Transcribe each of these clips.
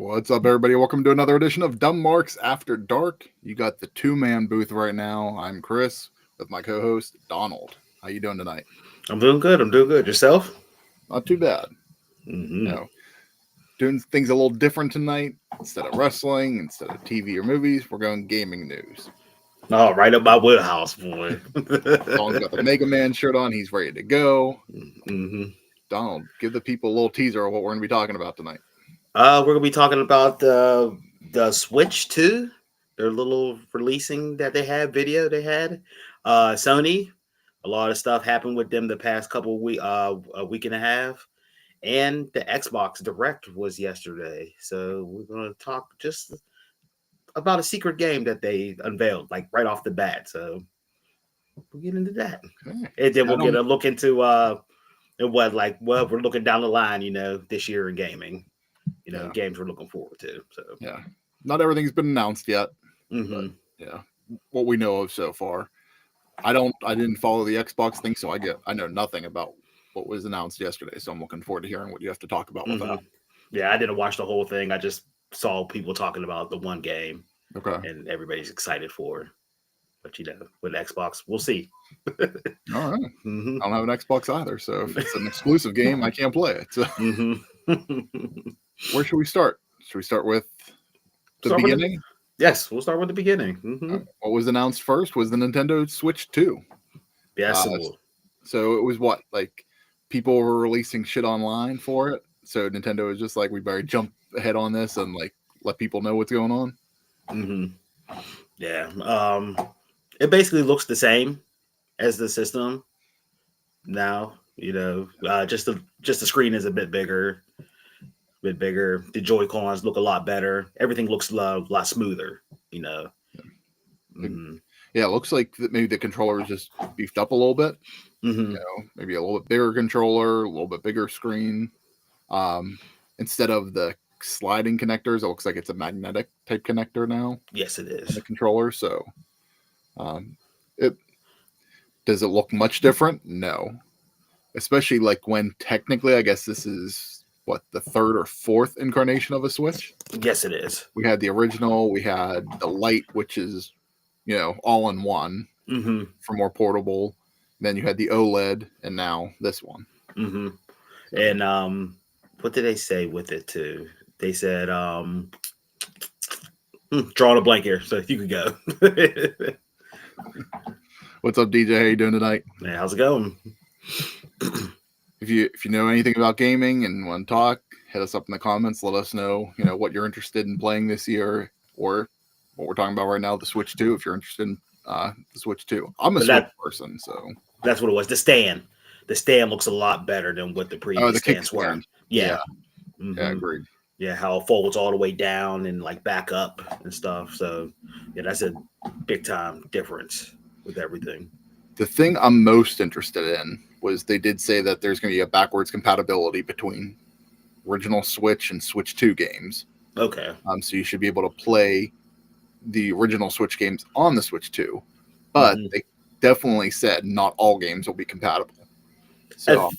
What's up, everybody? Welcome to another edition of Dumb Marks After Dark. You got the two-man booth right now. I'm Chris with my co-host Donald. How you doing tonight? I'm doing good. Yourself? Not too bad. Mm-hmm. Doing things a little different tonight. Instead of wrestling, instead of TV or movies, we're going gaming news. Oh, right up my wheelhouse, boy. Donald's got the Mega Man shirt on. He's ready to go. Mm-hmm. Donald, give the people a little teaser of what we're going to be talking about tonight. We're gonna be talking about the Switch 2, their little releasing that they had video they had. Sony, a lot of stuff happened with them the past couple a week and a half, and the Xbox Direct was yesterday. So we're gonna talk just about a secret game that they unveiled, like right off the bat. So we'll get into that, Okay. and then we'll get a look into what we're looking down the line, this year in gaming. Games we're looking forward to. So yeah, not everything's been announced yet. Mm-hmm. But, yeah, what we know of so far. I didn't follow the Xbox thing, so I know nothing about what was announced yesterday. So I'm looking forward to hearing what you have to talk about with that. Yeah, I didn't watch the whole thing. I just saw people talking about the one game. Okay. And everybody's excited for it. But with Xbox, we'll see. All right. Mm-hmm. I don't have an Xbox either, so if it's an exclusive game, I can't play it. So. Where should we start? Should we start with the beginning? Yes, we'll start with the beginning. Mm-hmm. What was announced first was the Nintendo Switch 2. Yes. So it was what? Like, people were releasing shit online for it. So Nintendo was just like, we better jump ahead on this and like let people know what's going on. Mm-hmm. Yeah. It basically looks the same as the system now. Just the screen is a bit bigger. The Joy-Cons look a lot better. Everything looks a lot smoother. Mm-hmm. Yeah, it looks like maybe the controller is just beefed up a little bit. Mm-hmm. Maybe a little bit bigger controller, a little bit bigger screen. Instead of the sliding connectors, it looks like it's a magnetic type connector now. Yes, it is. The controller. So, does it look much different? No, especially like when technically, I guess this is what, the third or fourth incarnation of a Switch. Yes, it is. We had the original. We had the Lite, which is all in one for more portable. Then you had the OLED, and now this one. Mm-hmm. So. And what did they say with it too? They said, drawing a blank here, so you could go. What's up, DJ? How you doing tonight? Man, how's it going? If you know anything about gaming and want to talk, hit us up in the comments. Let us know, what you're interested in playing this year, or what we're talking about right now, the Switch 2. If you're interested in the Switch 2, I'm a Switch person, so that's what it was. The stand looks a lot better than what the previous stands were. Yeah. Mm-hmm. Yeah, agreed. Yeah, how it folds all the way down and like back up and stuff. So yeah, that's a big time difference with everything. The thing I'm most interested in was they did say that there's going to be a backwards compatibility between original Switch and Switch 2 games. Okay. So you should be able to play the original Switch games on the Switch 2, but they definitely said not all games will be compatible. So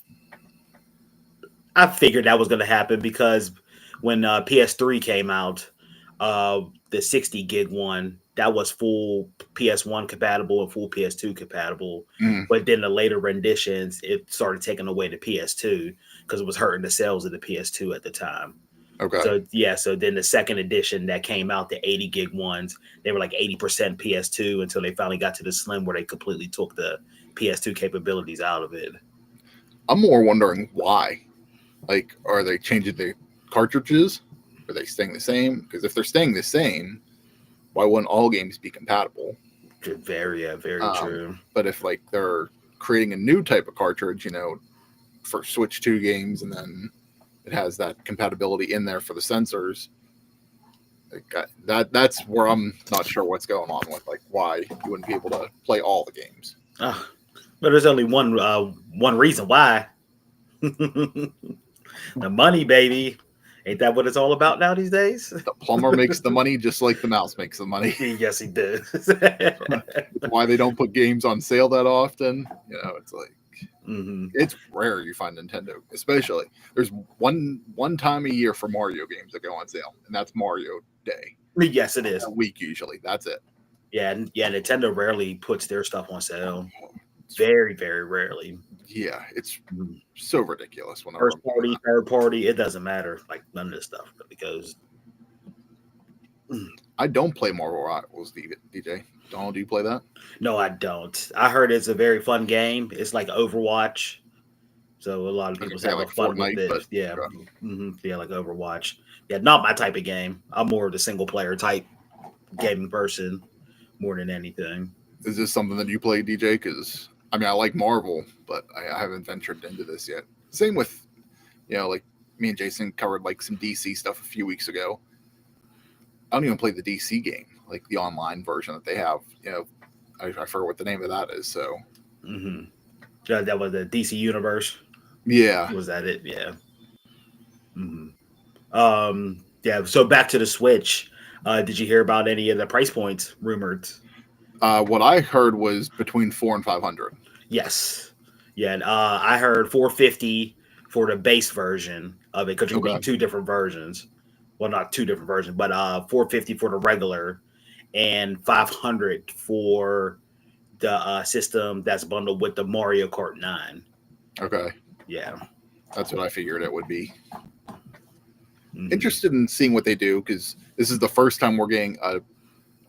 I figured that was going to happen because when PS3 came out, the 60 gig one, that was full PS1 compatible and full PS2 compatible. But then the later renditions, it started taking away the PS2 because it was hurting the sales of the PS2 at the time. Okay. So then the second edition that came out, the 80 gig ones, they were like 80% PS2 until they finally got to the Slim where they completely took the PS2 capabilities out of it. I'm more wondering why. Like, are they changing the cartridges? Are they staying the same? Because if they're staying the same, why wouldn't all games be compatible? Very true. But if like they're creating a new type of cartridge, for Switch 2 games, and then it has that compatibility in there for the sensors, that's where I'm not sure what's going on with, like, why you wouldn't be able to play all the games. But there's only one reason why. The money, baby. Ain't that what it's all about now these days? The plumber makes the money just like the mouse makes the money. Yes, he does. Why they don't put games on sale that often. It's like, it's rare you find Nintendo, especially there's one time a year for Mario games that go on sale, and that's Mario Day. Yes, it is. A week usually. That's it. Yeah, Nintendo rarely puts their stuff on sale. Very, very rarely. Yeah, it's so ridiculous. When First party, third party, it doesn't matter. Like none of this stuff really goes. I don't play Marvel Rivals, DJ. Do you play that? No, I don't. I heard it's a very fun game. It's like Overwatch. So a lot of people say like fun Fortnite, with it. Yeah. Yeah, like Overwatch. Yeah, not my type of game. I'm more of the single player type gaming person more than anything. Is this something that you play, DJ? Because I mean, I like Marvel, but I haven't ventured into this yet. Same with, like me and Jason covered like some DC stuff a few weeks ago. I don't even play the DC game, like the online version that they have. I forget what the name of that is. So, Yeah, that was the DC Universe. Yeah, Was that it? Yeah. Yeah. So back to the Switch. Did you hear about any of the price points rumored? What I heard was between $400 and $500. Yes. Yeah. And, I heard $450 for the base version of it because you can be two different versions. Well, not two different versions, but $450 for the regular and $500 for the system that's bundled with the Mario Kart 9. Okay. Yeah. That's what I figured it would be. Interested in seeing what they do because this is the first time we're getting a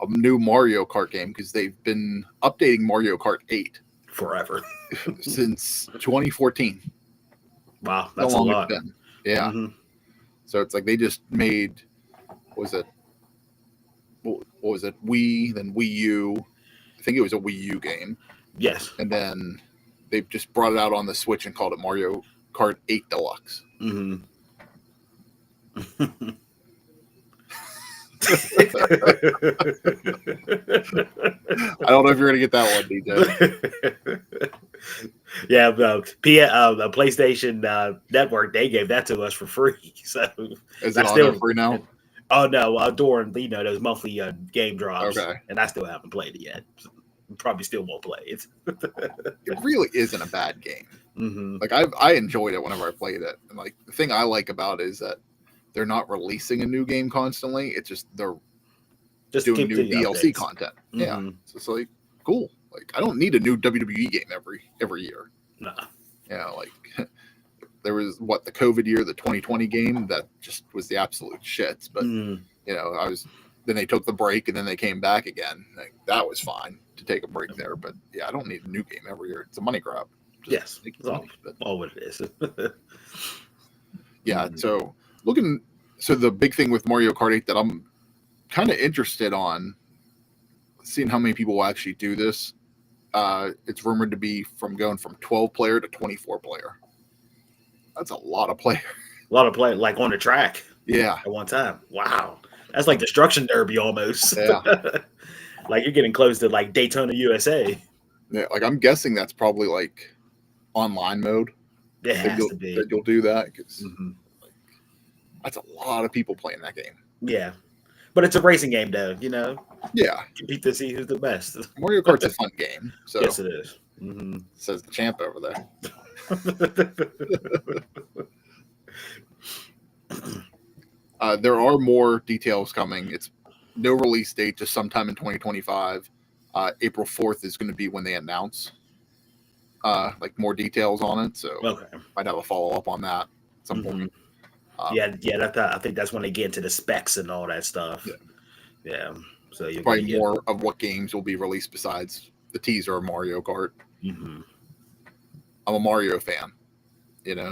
new Mario Kart game because they've been updating Mario Kart 8 forever since 2014. Wow, that's a lot. Yeah. So it's like they just made, what was it? Wii, then Wii U. I think it was a Wii U game. Yes. And then they just brought it out on the Switch and called it Mario Kart 8 Deluxe. I don't know if you're going to get that one, DJ. Yeah, the PlayStation Network, they gave that to us for free. So is it on free now? Oh no, during those monthly game drops, and I still haven't played it yet. Probably still won't play it. It really isn't a bad game. Like I enjoyed it whenever I played it, and like the thing I like about it is that they're not releasing a new game constantly. It's just they're doing new DLC content. Yeah, so it's like cool. Like I don't need a new WWE game every year. Nah. Yeah, like there was the COVID year, the 2020 game that just was the absolute shits. But then they took the break and then they came back again. Like, that was fine to take a break there. But yeah, I don't need a new game every year. It's a money grab. Yes, all what it is. Yeah. So the big thing with Mario Kart 8 that I'm kind of interested on seeing how many people will actually do this. It's rumored to be going from 12 player to 24 player. That's a lot of players. A lot of play, like on the track. Yeah. At one time. Wow. That's like Destruction Derby almost. Yeah. Like you're getting close to like Daytona USA. Yeah. Like I'm guessing that's probably like online mode. It has to be. That you'll do that because that's a lot of people playing that game. Yeah. But it's a racing game though, Yeah. Compete to see who's the best. Mario Kart's a fun game. So yes, it is. Says the champ over there. There are more details coming. It's no release date, just sometime in 2025. April 4th is going to be when they announce like more details on it. So might have a follow up on that at some point. I think that's when they get into the specs and all that stuff. Yeah. So you probably more of what games will be released besides the teaser of Mario Kart. I'm a Mario fan,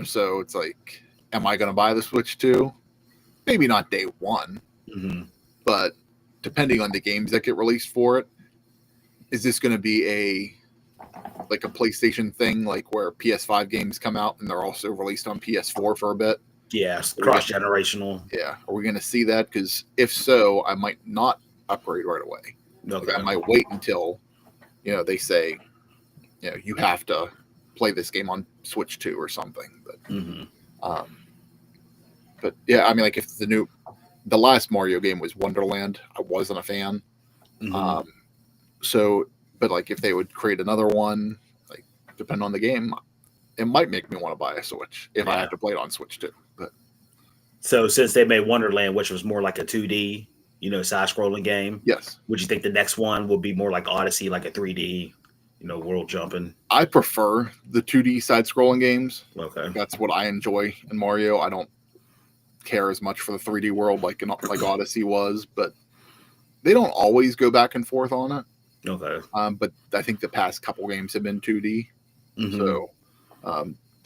so it's like, am I going to buy the Switch 2? Maybe not day one, but depending on the games that get released for it, is this going to be a PlayStation thing, like where PS5 games come out and they're also released on PS4 for a bit? Yes, cross-generational. Yeah. Are we going to see that? Because if so, I might not upgrade right away. Okay. Like I might wait until, they say, you have to play this game on Switch 2 or something. But yeah, I mean, like if the last Mario game was Wonderland, I wasn't a fan. But like if they would create another one, like depending on the game, it might make me want to buy a Switch if I Yeah. have to play it on Switch too. But So since they made Wonderland, which was more like a 2D, side-scrolling game, yes, would you think the next one will be more like Odyssey, like a 3D, world jumping? I prefer the 2D side-scrolling games. Okay. That's what I enjoy in Mario. I don't care as much for the 3D world like Odyssey was, but they don't always go back and forth on it. Okay. But I think the past couple games have been 2D. Mhm. So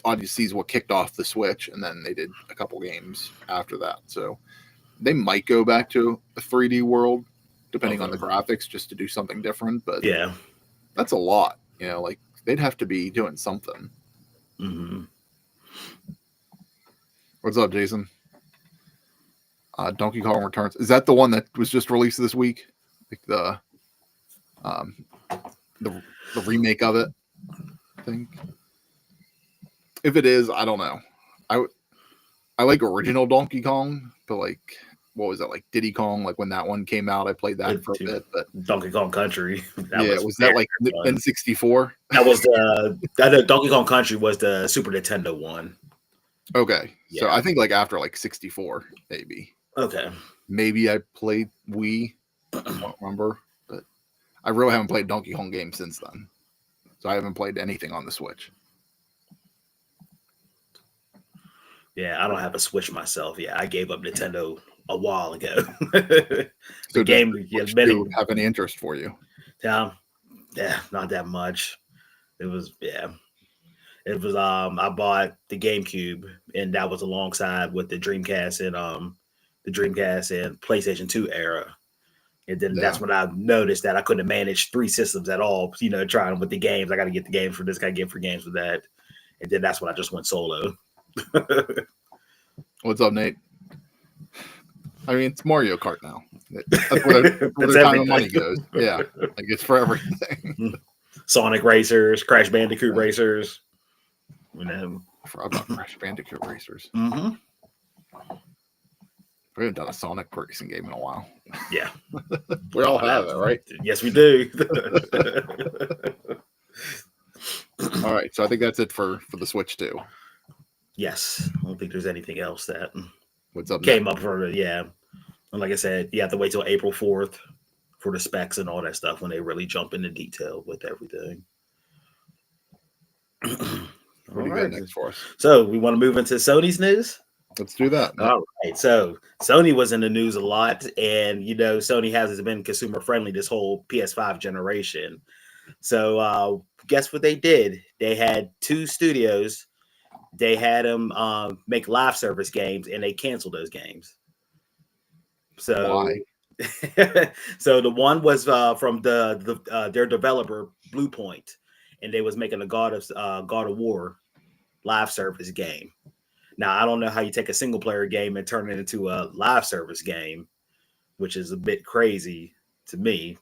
Odyssey is what kicked off the Switch, and then they did a couple games after that. So they might go back to a 3D world, depending on the graphics, just to do something different. But Yeah. that's a lot. Like they'd have to be doing something. Mm-hmm. What's up, Jason? Donkey Kong Returns. Is that the one that was just released this week? Like the remake of it, I think. If it is, I don't know. I like original Donkey Kong, but like, what was it, like Diddy Kong? Like when that one came out, I played that for a bit. But Donkey Kong Country. was that like N64? That was the Donkey Kong Country was the Super Nintendo one. Okay, so Yeah. I think like after like 64, maybe. Okay. Maybe I played Wii. I don't remember, but I really haven't played Donkey Kong games since then. So I haven't played anything on the Switch. Yeah, I don't have a Switch myself. Yeah, I gave up Nintendo a while ago. So game, do have any interest for you? Yeah, not that much. It was I bought the GameCube, and that was alongside with the Dreamcast and PlayStation 2 era. And then that's when I noticed that I couldn't manage 3 systems at all, trying with the games. I got to get the games for this, got to get for games for that. And then that's when I just went solo. What's up, Nate? I mean, it's Mario Kart now. That's where the time and money goes. Yeah, like it's for everything. Sonic Racers, Crash Bandicoot Racers. I forgot about Crash Bandicoot Racers. Mm-hmm. We haven't done a Sonic racing game in a while. Yeah. We all have it, right? Yes, we do. All right, so I think that's it for the Switch too. Yes, I don't think there's anything else that came up for it. Yeah, and like I said, you have to wait till April 4th for the specs and all that stuff when they really jump into detail with everything. What do you got next for us? So we want to move into Sony's news. Let's do that. All right. So Sony was in the news a lot, and Sony hasn't been consumer friendly this whole PS5 generation. So guess what they did? They had 2 studios. They had them make live service games, and they canceled those games. So why? So the one was from their developer Bluepoint, and they was making a God of War live service game. Now, I don't know how you take a single player game and turn it into a live service game, which is a bit crazy to me.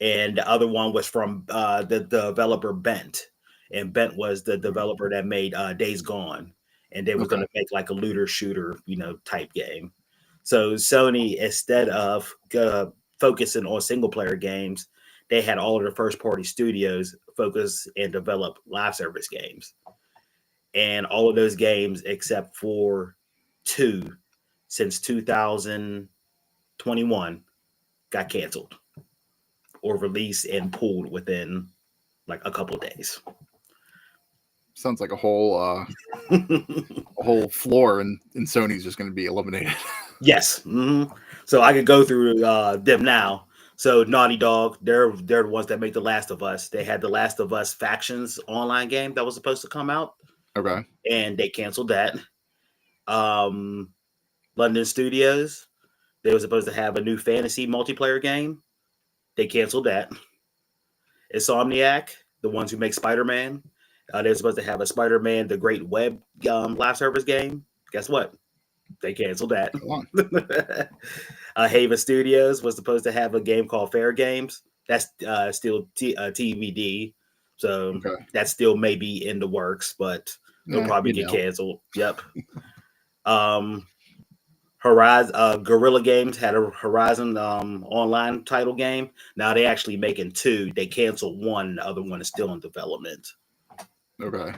And the other one was from the developer Bent. And Bent was the developer that made Days Gone. And they were going to make like a looter shooter, type game. So Sony, instead of focusing on single player games, they had all of the first party studios focus and develop live service games. And all of those games, except for 2, since 2021, got canceled or released and pulled within like a couple of days. Sounds like a whole floor in Sony's just going to be eliminated. Yes. Mm-hmm. So I could go through them now. So Naughty Dog, they're the ones that make The Last of Us. They had The Last of Us Factions online game that was supposed to come out. Okay. And they canceled that. London Studios, they were supposed to have a new fantasy multiplayer game. They canceled that. Insomniac, the ones who make Spider-Man, they were supposed to have a Spider-Man The Great Web live service game. Guess what? They canceled that. Haven Studios was supposed to have a game called Fair Games. That's still TBD. So that still may be in the works, but it'll probably get canceled. Yep. Horizon Guerrilla Games had a Horizon online title game. Now they actually making 2. They canceled one. The other one is still in development. Okay.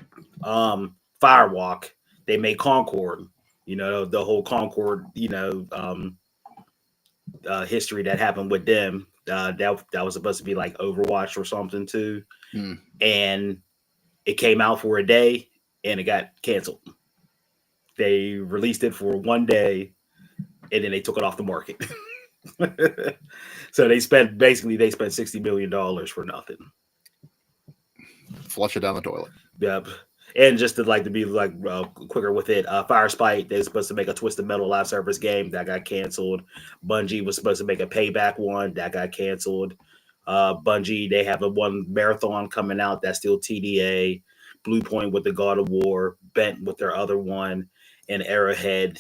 Firewalk. They made Concord. You know, the whole Concord, history that happened with them. That was supposed to be like Overwatch or something too. Hmm. And it came out for a day and it got canceled. They released it for one day and then they took it off the market. So they spent $60 million for nothing. Flush it down the toilet. Yep. And just to be quicker with it, Fire Spite, they were supposed to make a Twisted Metal live service game that got canceled. Bungie was supposed to make a Payback one that got canceled. Bungie, they have a one marathon coming out that's still TDA. Blue Point with the God of War, Bent with their other one, and Arrowhead.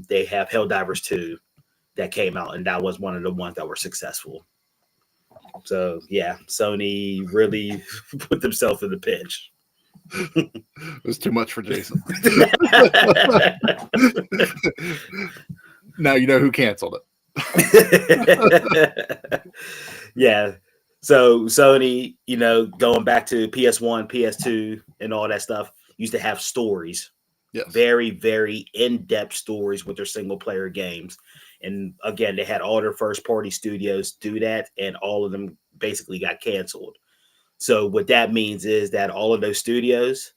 They have Helldivers 2 that came out, and that was one of the ones that were successful. So yeah, Sony really put themselves in the pinch. It was too much for Jason. Now you know who canceled it. Yeah. So Sony, going back to PS1, PS2, and all that stuff, used to have stories. Yes. Very, very in-depth stories with their single-player games. And again, they had all their first-party studios do that, and all of them basically got canceled. So what that means is that all of those studios,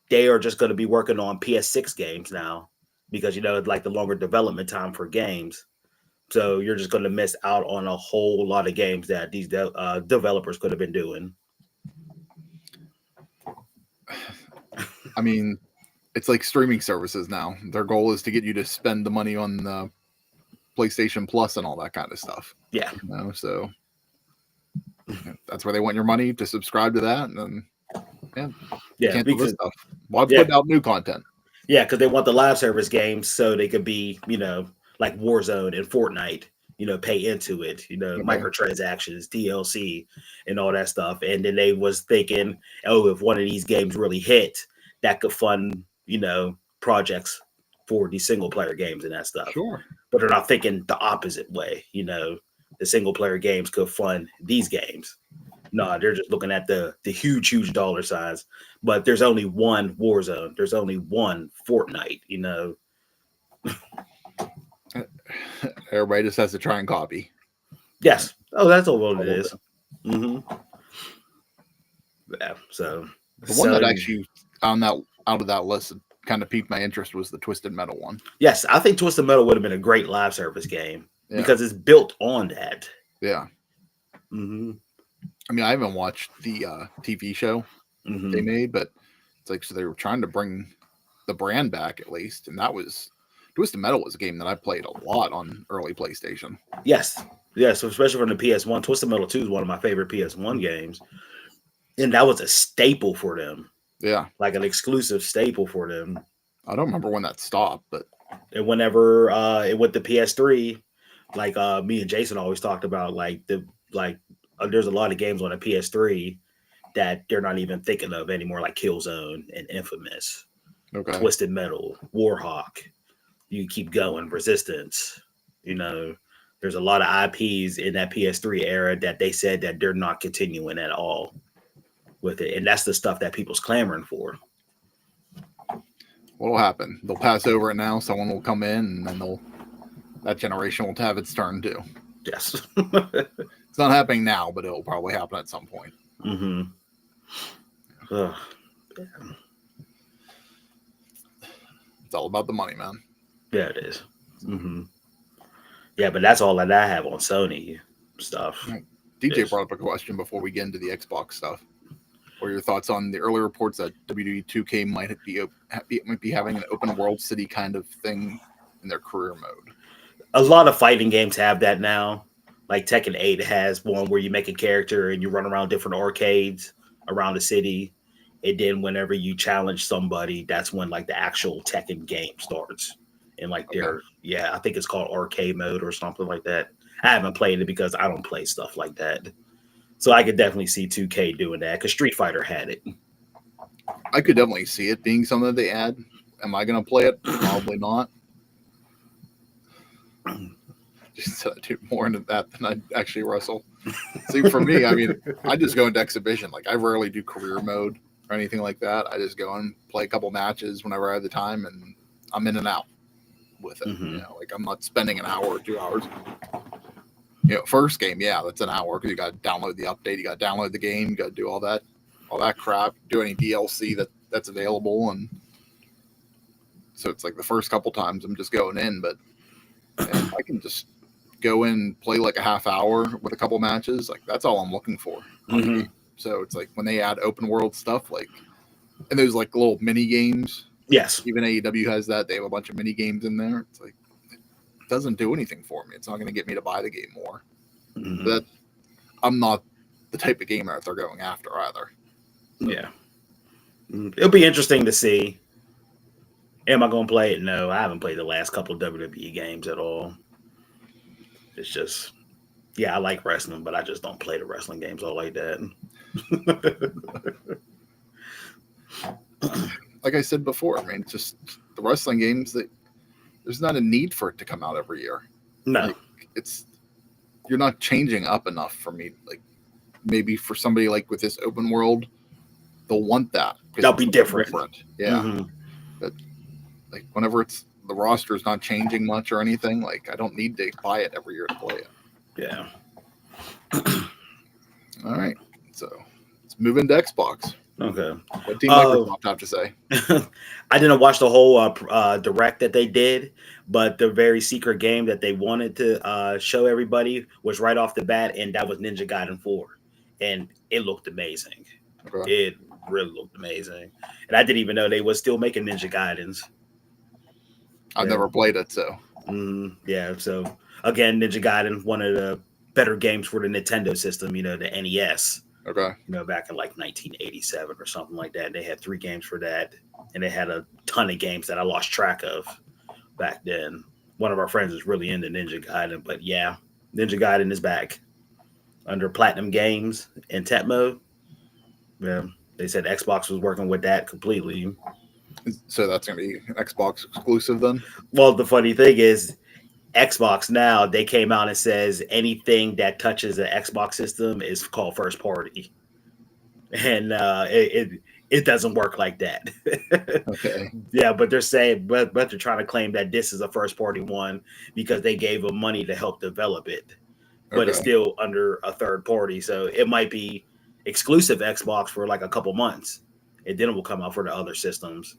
they are just going to be working on PS6 games now because, like the longer development time for games. So you're just going to miss out on a whole lot of games that these developers could have been doing. I mean, it's like streaming services now. Their goal is to get you to spend the money on the PlayStation Plus and all that kind of stuff. Yeah. So that's where they want your money, to subscribe to that. And then, can't do this stuff. Why put out new content? Yeah, because they want the live service games so they could be, like Warzone and Fortnite, pay into it, microtransactions, DLC, and all that stuff. And then they was thinking, if one of these games really hit, that could fund, projects for these single player games and that stuff. Sure. But they're not thinking the opposite way, the single player games could fund these games. No, they're just looking at the huge dollar signs. But there's only one Warzone. There's only one Fortnite, Everybody just has to try and copy. Yes. Oh, that's all it is. Mm-hmm. Yeah. So the one that actually out of that list kind of piqued my interest was the Twisted Metal one. Yes, I think Twisted Metal would have been a great live service game because it's built on that. Yeah. Mm-hmm. I mean, I haven't watched the TV show they made, but it's like, so they were trying to bring the brand back at least, and that was Twisted Metal was a game that I played a lot on early PlayStation. Yes. So especially from the PS1, Twisted Metal 2 is one of my favorite PS1 games, and that was a staple for them. Yeah, like an exclusive staple for them. I don't remember when that stopped, but and whenever it went to PS3, like me and Jason always talked about, there's a lot of games on the PS3 that they're not even thinking of anymore, like Killzone and Infamous, Twisted Metal, Warhawk. You keep going, Resistance. There's a lot of IPs in that PS3 era that they said that they're not continuing at all with it, and that's the stuff that people's clamoring for. What'll happen? They'll pass over it now. Someone will come in, and then that generation will have its turn too. Yes. It's not happening now, but it'll probably happen at some point. Mm-hmm. Yeah. It's all about the money, man. Yeah, it is. Mm-hmm. Yeah, but that's all that I have on Sony stuff. DJ brought up a question before we get into the Xbox stuff. What are your thoughts on the early reports that WWE 2K might be having an open world city kind of thing in their career mode? A lot of fighting games have that now. Like Tekken 8 has one where you make a character and you run around different arcades around the city. And then whenever you challenge somebody, that's when like the actual Tekken game starts. And like I think it's called arcade mode or something like that. I haven't played it because I don't play stuff like that. So I could definitely see 2K doing that because Street Fighter had it. I could definitely see it being something that they add. Am I going to play it? Probably not. Just do more into that than I actually wrestle. See, for me, I mean, I just go into exhibition. Like, I rarely do career mode. or anything like that. I just go and play a couple matches whenever I have the time, and I'm in and out with it. Mm-hmm. You know, like I'm not spending an hour or 2 hours. You know, first game, yeah, that's an hour because you got to download the update, you got to download the game, you got to do all that crap, do any DLC that's available, and so it's like the first couple times I'm just going in, but if I can just go in and play like a half hour with a couple matches, like that's all I'm looking for. Mm-hmm. So it's like when they add open world stuff, like, and there's like little mini games. Yes. Even AEW has that. They have a bunch of mini games in there. It's like, it doesn't do anything for me. It's not going to get me to buy the game more. Mm-hmm. But I'm not the type of gamer that they're going after either. So. Yeah. It'll be interesting to see. Am I going to play it? No, I haven't played the last couple of WWE games at all. It's just, yeah, I like wrestling, but I just don't play the wrestling games all like that. Like I said before, I mean, just the wrestling games, that there's not a need for it to come out every year. No. Like, you're not changing up enough for me. Like, maybe for somebody like with this open world, they'll want that. That'll be different. Yeah. Mm-hmm. But like whenever the roster is not changing much or anything, like I don't need to buy it every year to play it. Yeah. All right. So let's move into Xbox. Okay. What Team Microsoft have to say? I didn't watch the whole direct that they did, but the very secret game that they wanted to show everybody was right off the bat, and that was Ninja Gaiden 4. And it looked amazing. Okay. It really looked amazing. And I didn't even know they were still making Ninja Gaidens. I've never played it, so. Yeah, so again, Ninja Gaiden, one of the better games for the Nintendo system, the NES. Okay. Back in like 1987 or something like that. They had 3 games for that, and they had a ton of games that I lost track of back then. One of our friends is really into Ninja Gaiden, but yeah, Ninja Gaiden is back under Platinum Games and Tecmo. Yeah, they said Xbox was working with that completely. So that's going to be an Xbox exclusive then? Well, the funny thing is, Xbox now, they came out and says anything that touches the Xbox system is called first party. And it doesn't work like that. Okay. Yeah, but they're saying, but they're trying to claim that this is a first party one because they gave them money to help develop it. But it's still under a third party. So it might be exclusive Xbox for like a couple months. And then it will come out for the other systems,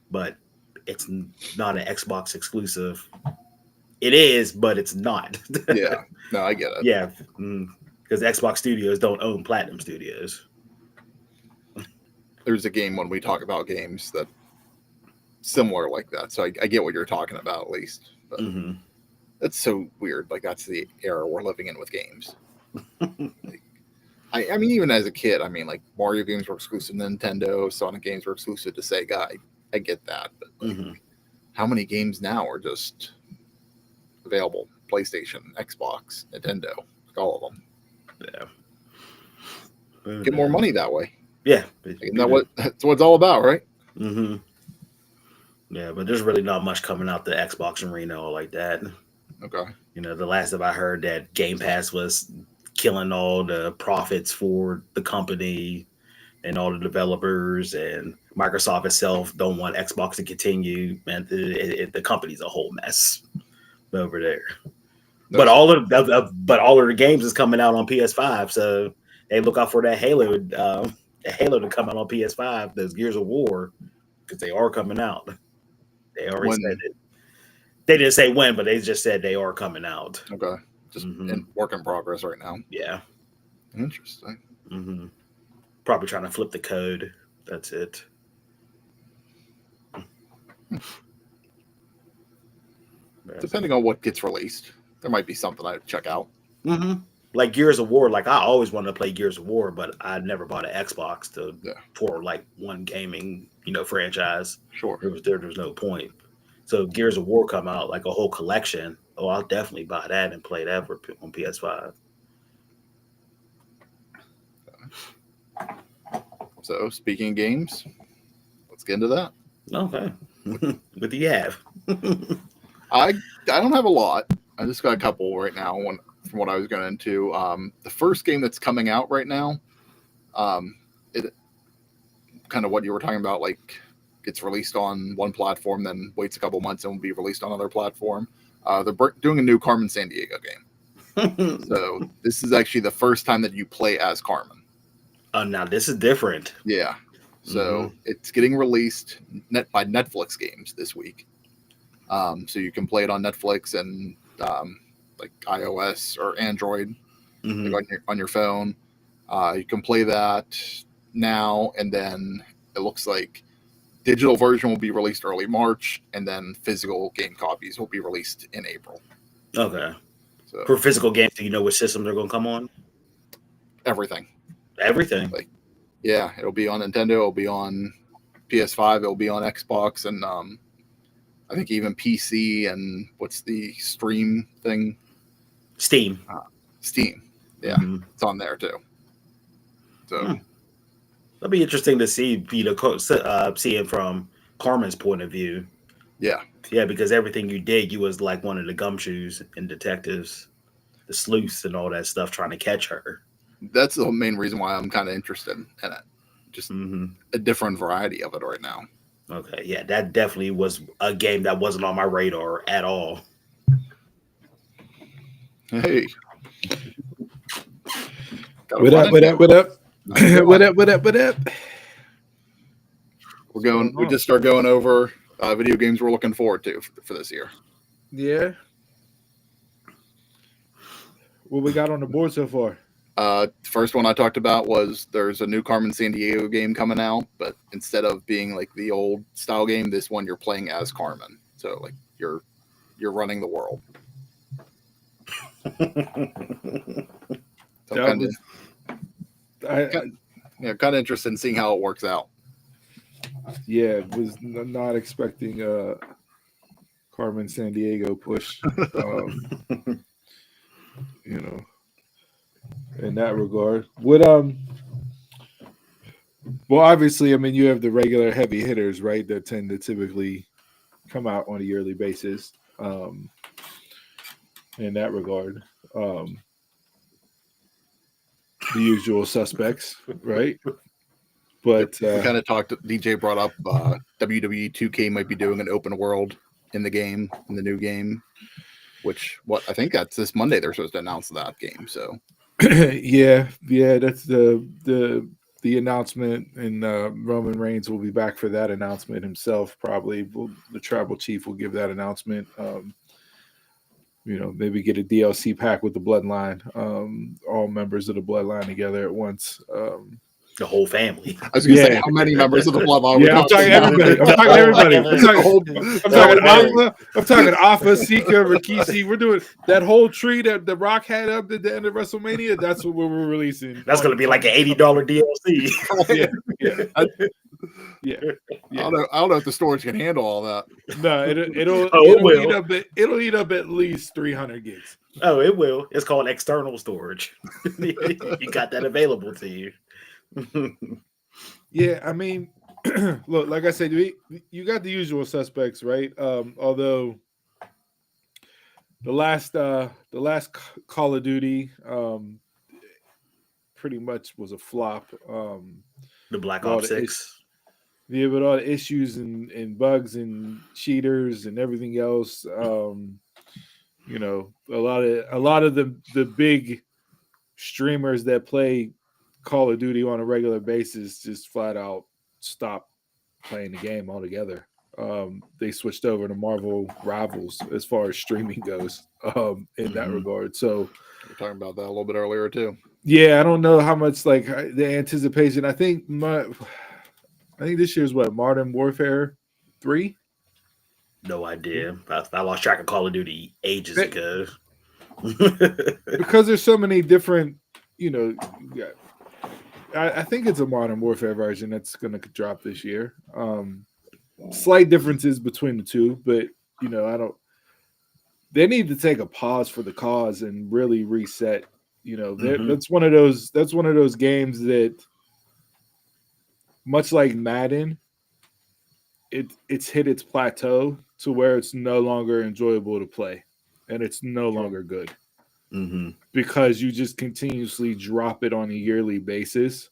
but it's not an Xbox exclusive. It is, but it's not. Yeah. No, I get it. Yeah. Because Xbox Studios don't own Platinum Studios. There's a game when we talk about games that similar like that. So I get what you're talking about at least. But that's so weird. Like that's the era we're living in with games. I mean, even as a kid, I mean, like Mario games were exclusive to Nintendo, Sonic games were exclusive to Sega. I get that, but like, how many games now are just available? PlayStation, Xbox, Nintendo, all of them. Yeah. Get more money that way. Yeah. Isn't that's what it's all about, right? Yeah, but there's really not much coming out the Xbox arena or like that. Okay. The last time I heard that Game Pass was killing all the profits for the company and all the developers, and Microsoft itself don't want Xbox to continue. Man, the company's a whole mess over there. But all of the games is coming out on PS5, so they look out for that Halo to come out on PS5. Those Gears of War, because they are coming out. They already said it. They didn't say when, but they just said they are coming out. Okay. Just in work in progress right now. Yeah. Interesting. Probably trying to flip the code. That's it. Depending on what gets released, there might be something I'd check out. Like Gears of War. Like I always wanted to play Gears of War, but I never bought an Xbox for like one gaming, franchise. Sure. There was no point. So Gears of War come out like a whole collection. Oh, I'll definitely buy that and play that on PS5. So speaking of games, let's get into that. Okay. What do you have? I don't have a lot. I just got a couple right now. One from what I was going into. The first game that's coming out right now, it kind of what you were talking about, like gets released on one platform, then waits a couple months and will be released on another platform. They're doing a new Carmen Sandiego game. So this is actually the first time that you play as Carmen. Now this is different. Yeah. So it's getting released by Netflix Games this week. So you can play it on Netflix and like iOS or Android, like on your phone. You can play that now, and then it looks like digital version will be released early March, and then physical game copies will be released in April. Okay. So for physical games, do you know which system they're going to come on? everything. Everything. Like, yeah, it'll be on Nintendo. It'll be on PS5. It'll be on Xbox, and I think even PC. And what's the stream thing? Steam. Steam. Yeah, it's on there too. So that'll be interesting to see. See it from Carmen's point of view. Yeah, because everything you did, you was like one of the gumshoes and detectives, the sleuths and all that stuff, trying to catch her. That's the main reason why I'm kind of interested in it. Just a different variety of it right now. Okay, yeah, that definitely was a game that wasn't on my radar at all. Hey. What up? What up? We just start going over video games we're looking forward to for this year. Yeah. What we got on the board so far? The first one I talked about was there's a new Carmen Sandiego game coming out, but instead of being like the old style game, this one you're playing as Carmen. So like you're running the world. So kind of interested in seeing how it works out. Yeah, was not expecting a Carmen Sandiego push. You know, in that regard. Well, obviously, I mean, you have the regular heavy hitters, right? That tend to typically come out on a yearly basis. In that regard, the usual suspects, right? But we kind of talked. DJ brought up WWE 2K might be doing an open world in the new game, which I think that's this Monday. They're supposed to announce that game. So yeah, that's the announcement, and Roman Reigns will be back for that announcement himself. Probably the tribal chief will give that announcement. Maybe get a DLC pack with the Bloodline, all members of the Bloodline together at once. The whole family. I was going to say, how many members of the Bloodline? Yeah, I'm talking everybody. I'm talking Alpha, Sika, Rikishi. We're doing that whole tree that The Rock had up at the end of WrestleMania. That's what we're releasing. That's going to be like an $80 DLC. Yeah. I don't know if the storage can handle all that. No, it'll eat up at least 300 gigs. Oh, it will. It's called external storage. You got that available to you. Yeah, I mean, look, like I said, you got the usual suspects, right? Although the last Call of Duty pretty much was a flop. The Black Ops 6. Yeah, but all the issues and bugs and cheaters and everything else, a lot of the big streamers that play Call of Duty on a regular basis just flat out stopped playing the game altogether. They switched over to Marvel Rivals as far as streaming goes in that regard. So we're talking about that a little bit earlier too. Yeah, I don't know how much like the anticipation. I think this year's Modern Warfare 3. No idea. I lost track of Call of Duty ages ago. Because there's so many different, I think it's a Modern Warfare version that's going to drop this year. Slight differences between the two, but they need to take a pause for the cause and really reset. That's one of those games that, much like Madden, it's hit its plateau to where it's no longer enjoyable to play, and it's no longer good. Because you just continuously drop it on a yearly basis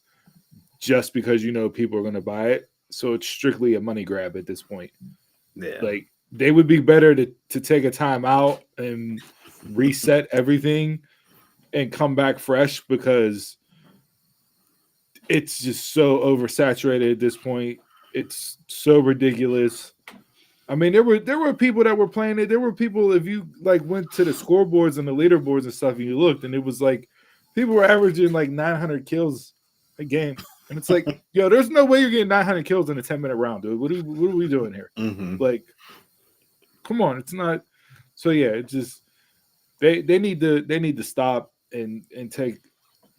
just because people are going to buy it. So it's strictly a money grab at this point. Yeah. Like they would be better to take a time out and reset everything and come back fresh, because it's just so oversaturated at this point. It's so ridiculous. I mean, there were people that were playing it. There were people, if you like went to the scoreboards and the leaderboards and stuff, and you looked, and it was like people were averaging like 900 kills a game, and it's like, yo, there's no way you're getting 900 kills in a 10-minute round, dude. What are we doing here? Mm-hmm. Like, come on, it's not. So yeah, it's just they need to stop and take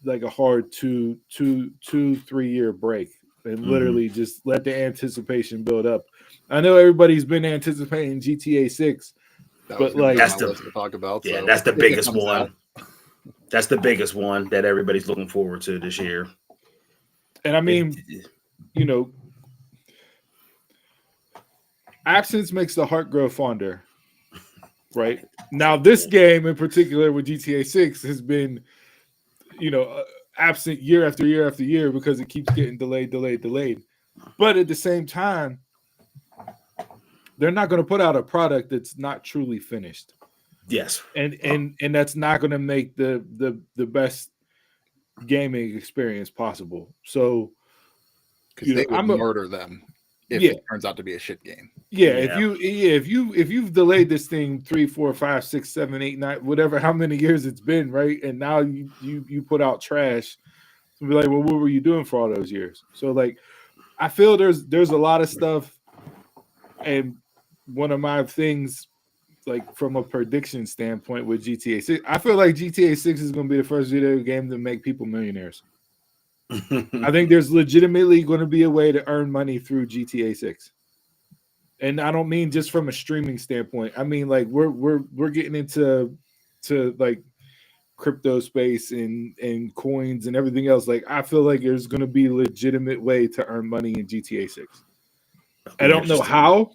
like a hard 2-3 year break and literally just let the anticipation build up. I know everybody's been anticipating GTA 6, but like that's the to talk about. Yeah, so that's the if it biggest comes one. out. That's the biggest one that everybody's looking forward to this year. And I mean, absence makes the heart grow fonder. Right now, this game in particular with GTA 6 has been, absent year after year after year because it keeps getting delayed. But at the same time, they're not going to put out a product that's not truly finished. Yes, and that's not going to make the best gaming experience possible. So, because they would murder them if it turns out to be a shit game. Yeah, if you've delayed this thing 3, 4, 5, 6, 7, 8, 9, whatever, how many years it's been, right? And now you put out trash, to be like, well, what were you doing for all those years? So like, I feel there's a lot of stuff, and one of my things, like from a prediction standpoint with GTA 6, I feel like GTA 6 is going to be the first video game to make people millionaires. I think there's legitimately going to be a way to earn money through GTA 6. And I don't mean just from a streaming standpoint. I mean, like we're getting into like crypto space and coins and everything else. Like I feel like there's going to be a legitimate way to earn money in GTA 6. I don't know how.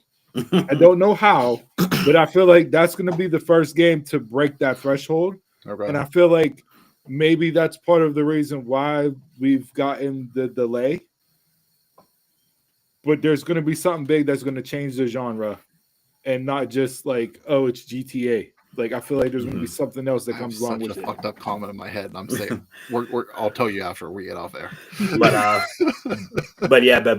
But I feel like that's going to be the first game to break that threshold. Okay. And I feel like maybe that's part of the reason why we've gotten the delay. But there's going to be something big that's going to change the genre, and not just like, oh, it's GTA. Like I feel like there's going to be something else that comes along with it. Fucked up comment in my head, and I'm saying, I'll tell you after we get off there. But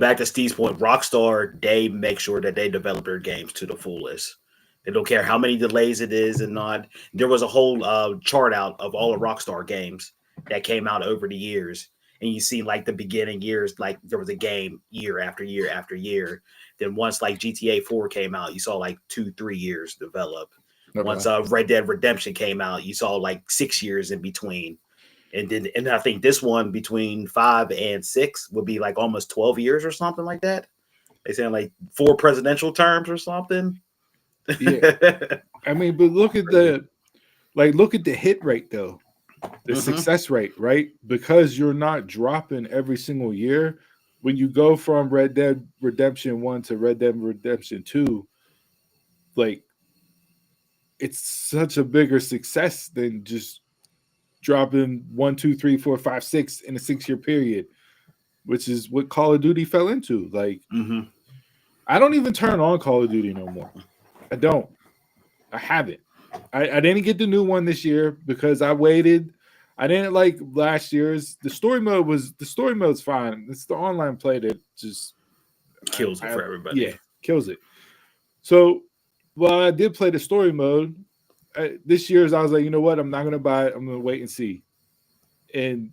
back to Steve's point, Rockstar, they make sure that they develop their games to the fullest. They don't care how many delays it is and not. There was a whole chart out of all the Rockstar games that came out over the years. And you see like the beginning years, like there was a game year after year after year. Then once like GTA 4 came out, you saw like 2-3 years develop. Okay. Once Red Dead Redemption came out, you saw like 6 years in between. And I think this one between 5 and 6 would be like almost 12 years or something like that. They saying like 4 presidential terms or something. Yeah. I mean, but look at the hit rate though. The success rate, right? Because you're not dropping every single year. When you go from Red Dead Redemption 1 to Red Dead Redemption 2, like it's such a bigger success than just dropping 1, 2, 3, 4, 5, 6 in a 6-year period, which is what Call of Duty fell into. Like, I don't even turn on Call of Duty no more. I don't. I haven't. I didn't get the new one this year because I waited. I didn't like last year's. The story mode's fine. It's the online play that just kills it for everybody. Yeah, kills it. So, well, I did play the story mode. This year's, I was like, you know what? I'm not going to buy it. I'm going to wait and see. And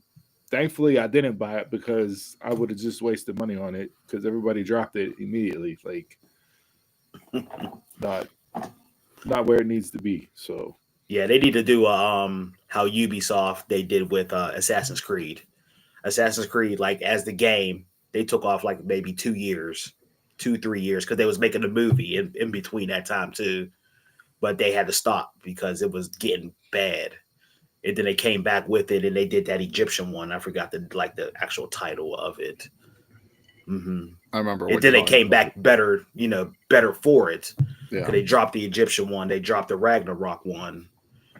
thankfully, I didn't buy it because I would have just wasted money on it because everybody dropped it immediately. Like, not where it needs to be. So yeah, they need to do how Ubisoft they did with Assassin's Creed. Assassin's Creed, like as the game, they took off like maybe 2 years, 2-3 years, because they was making a movie in between that time too. But they had to stop because it was getting bad. And then they came back with it and they did that Egyptian one. I forgot the actual title of it. I remember. And then they came back better for it. Yeah. They dropped the Egyptian one. They dropped the Ragnarok one.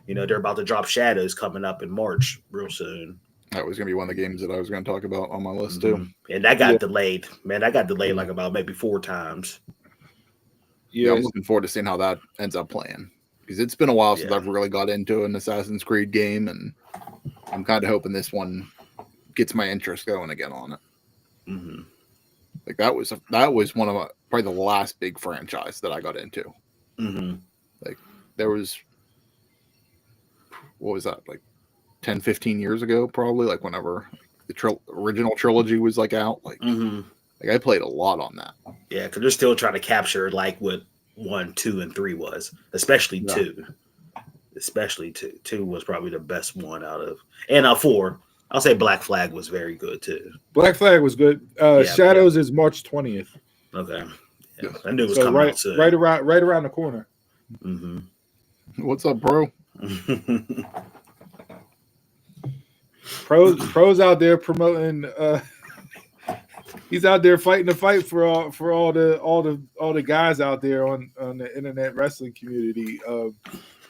They're about to drop Shadows coming up in March real soon. That was going to be one of the games that I was going to talk about on my list too. And that got Yeah. delayed. Man, that got delayed like about maybe 4 times. Yeah, I'm Yes. looking forward to seeing how that ends up playing because it's been a while since Yeah. I've really got into an Assassin's Creed game, and I'm kind of hoping this one gets my interest going again on it. Mm-hmm. Like that was one of probably the last big franchise that I got into. Mm-hmm. There was, what was that, like 10, 15 years ago, probably, like whenever the original trilogy was like out. Like I played a lot on that. Yeah, because they're still trying to capture like what 1, 2, and 3 was, especially Yeah. 2. Especially 2. 2 was probably the best one out of, and 4. I'll say Black Flag was very good too. Black Flag was good. Shadows is March 20th. Okay. Yeah. Yes. I knew it was So coming out soon. right around the corner. Mm-hmm. What's up, bro? Pros out there promoting. He's out there fighting the fight for all the guys out there on the internet wrestling community,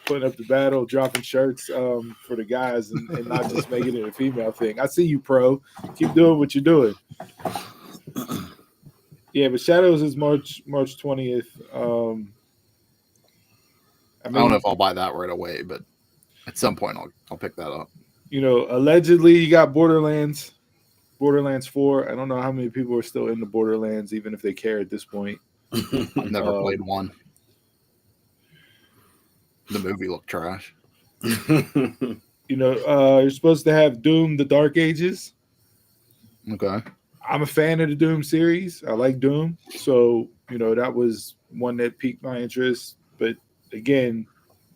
putting up the battle, dropping shirts for the guys, and not just making it a female thing. I see you, Pro. Keep doing what you're doing. Yeah, but Shadows is March 20th. I don't know if I'll buy that right away, but at some point I'll pick that up. You know, allegedly you got Borderlands 4. I don't know how many people are still in the Borderlands, even if they care at this point. I've never played one. The movie looked trash. You know, you're supposed to have Doom: The Dark Ages. Okay. I'm a fan of the Doom series. I like Doom, so you know that was one that piqued my interest. But again,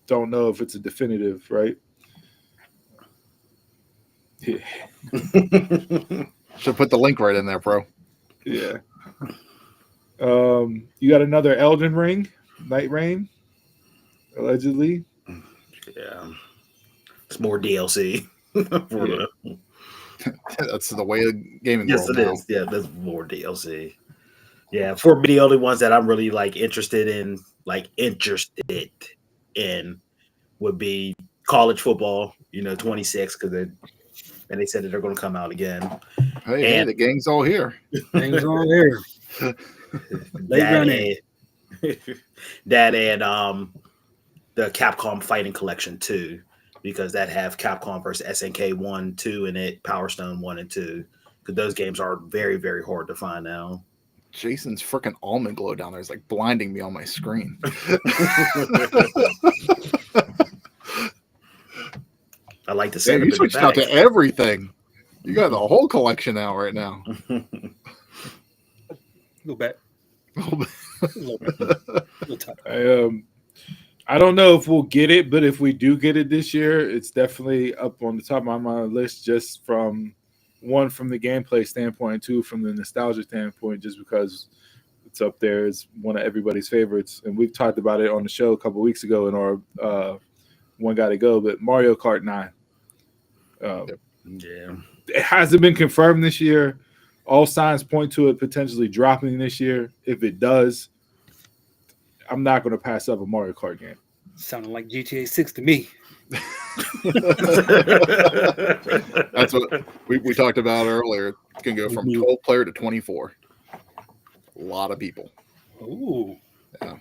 don't know if it's a definitive, right? Yeah. Should put the link right in there, bro. Yeah. You got another Elden Ring, Night Rain, allegedly. Yeah. It's more DLC. Yeah. That's the way of gaming Yes, world it now. is. Yeah, there's more DLC. Yeah, for me, the only ones that I'm really interested in would be college football, 26, because they said that they're going to come out again. Hey, the gang's all here. Things on here. That and the Capcom Fighting Collection 2, because that have Capcom versus SNK 1, 2 in it, Power Stone 1 and 2, because those games are very, very hard to find now. Jason's freaking almond glow down there is like blinding me on my screen. I like to Yeah, say you switched out to everything. You got the whole collection out right now. A little bit. I don't know if we'll get it, but if we do get it this year, it's definitely up on the top of my list, just from the gameplay standpoint, two from the nostalgia standpoint, just because it's up there. It's one of everybody's favorites, and we've talked about it on the show a couple weeks ago in our One Gotta Go. But Mario Kart 9, Yeah, it hasn't been confirmed this year. All signs point to it potentially dropping this year. If it does, I'm not going to pass up a Mario Kart game. Sounding like GTA 6 to me. That's what we talked about earlier. It can go from 12 player to 24. A lot of people. Ooh. Yeah.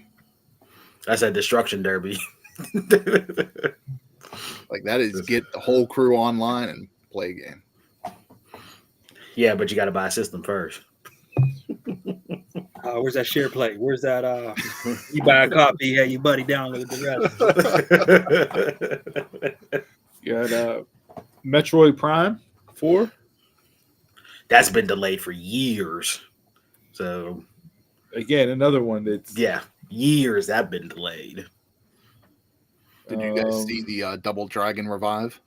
That's a destruction derby. Like that is get the whole crew online and play a game. Yeah, but you got to buy a system first. Where's that share play? Where's that? You buy a copy, have your buddy download the rest. You got Metroid Prime 4. That's been delayed for years. So Again, another one that's years that been delayed. Did you guys see the Double Dragon revive?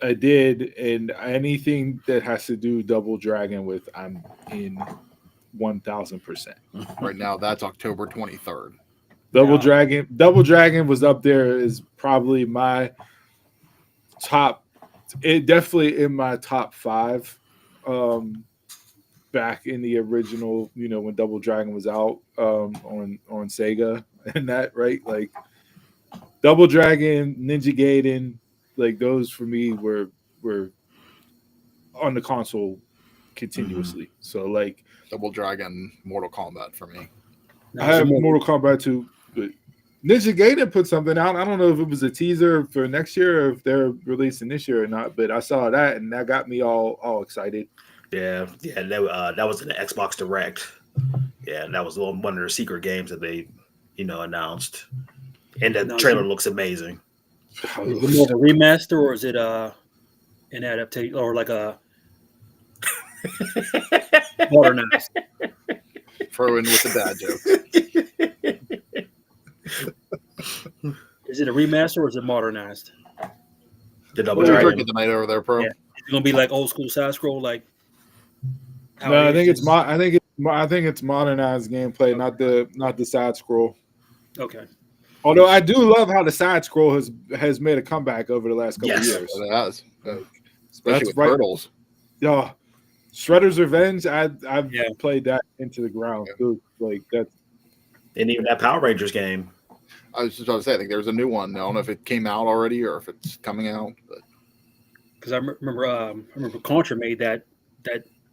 I did, and anything that has to do Double Dragon with, I'm in 1000%. Right now, that's October 23rd. Double Dragon was up there as probably my top. It definitely in my top 5. Back in the original, when Double Dragon was out on Sega and that, right? Like Double Dragon, Ninja Gaiden, like those for me were were on the console continuously. So like Double Dragon, Mortal Kombat for me. I have Mortal Kombat 2, but Ninja Gaiden put something out. I don't know if it was a teaser for next year or if they're releasing this year or not, but I saw that and that got me all excited. Yeah, that was an Xbox Direct. Yeah, that was one of their secret games that they, announced. And the trailer looks amazing. Is it more of a remaster or is it an adaptation or like a modernized? Throw in with the dad joke. Is it a remaster or is it modernized? The Double What are you Dragon. drinking tonight over there, Pro? Yeah. Is it gonna be like old school side scroll like? No, I think it's modernized gameplay, not the side scroll. Okay. Although I do love how the side scroll has made a comeback over the last couple of years. It has, especially That's with right. Turtles. Yeah, Shredder's Revenge. I've played that into the ground. Dude, like that. And even that Power Rangers game. I was just about to say, I think there's a new one. I don't know if it came out already or if it's coming out. But Because I remember Contra made that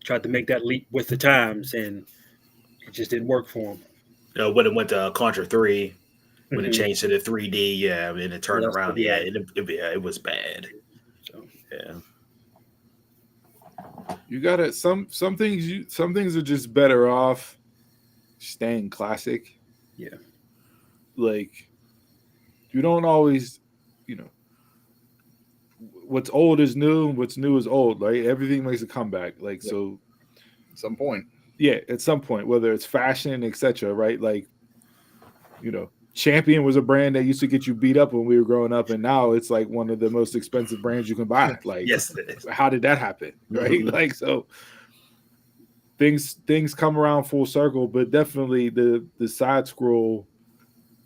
tried to make that leap with the times and it just didn't work for him. When it went to Contra 3, when it changed to the 3D, yeah, and it turned around, it was bad. So, yeah. You gotta some things are just better off staying classic. Yeah. Like you don't always, what's old is new, and what's new is old. Right? Everything makes a comeback. Like so, at some point, yeah, at some point, whether it's fashion, etc. Right? Like, Champion was a brand that used to get you beat up when we were growing up, and now it's like one of the most expensive brands you can buy. Like, yes, it is. How did that happen? Right? Mm-hmm. Like, so things come around full circle, but definitely the side scroll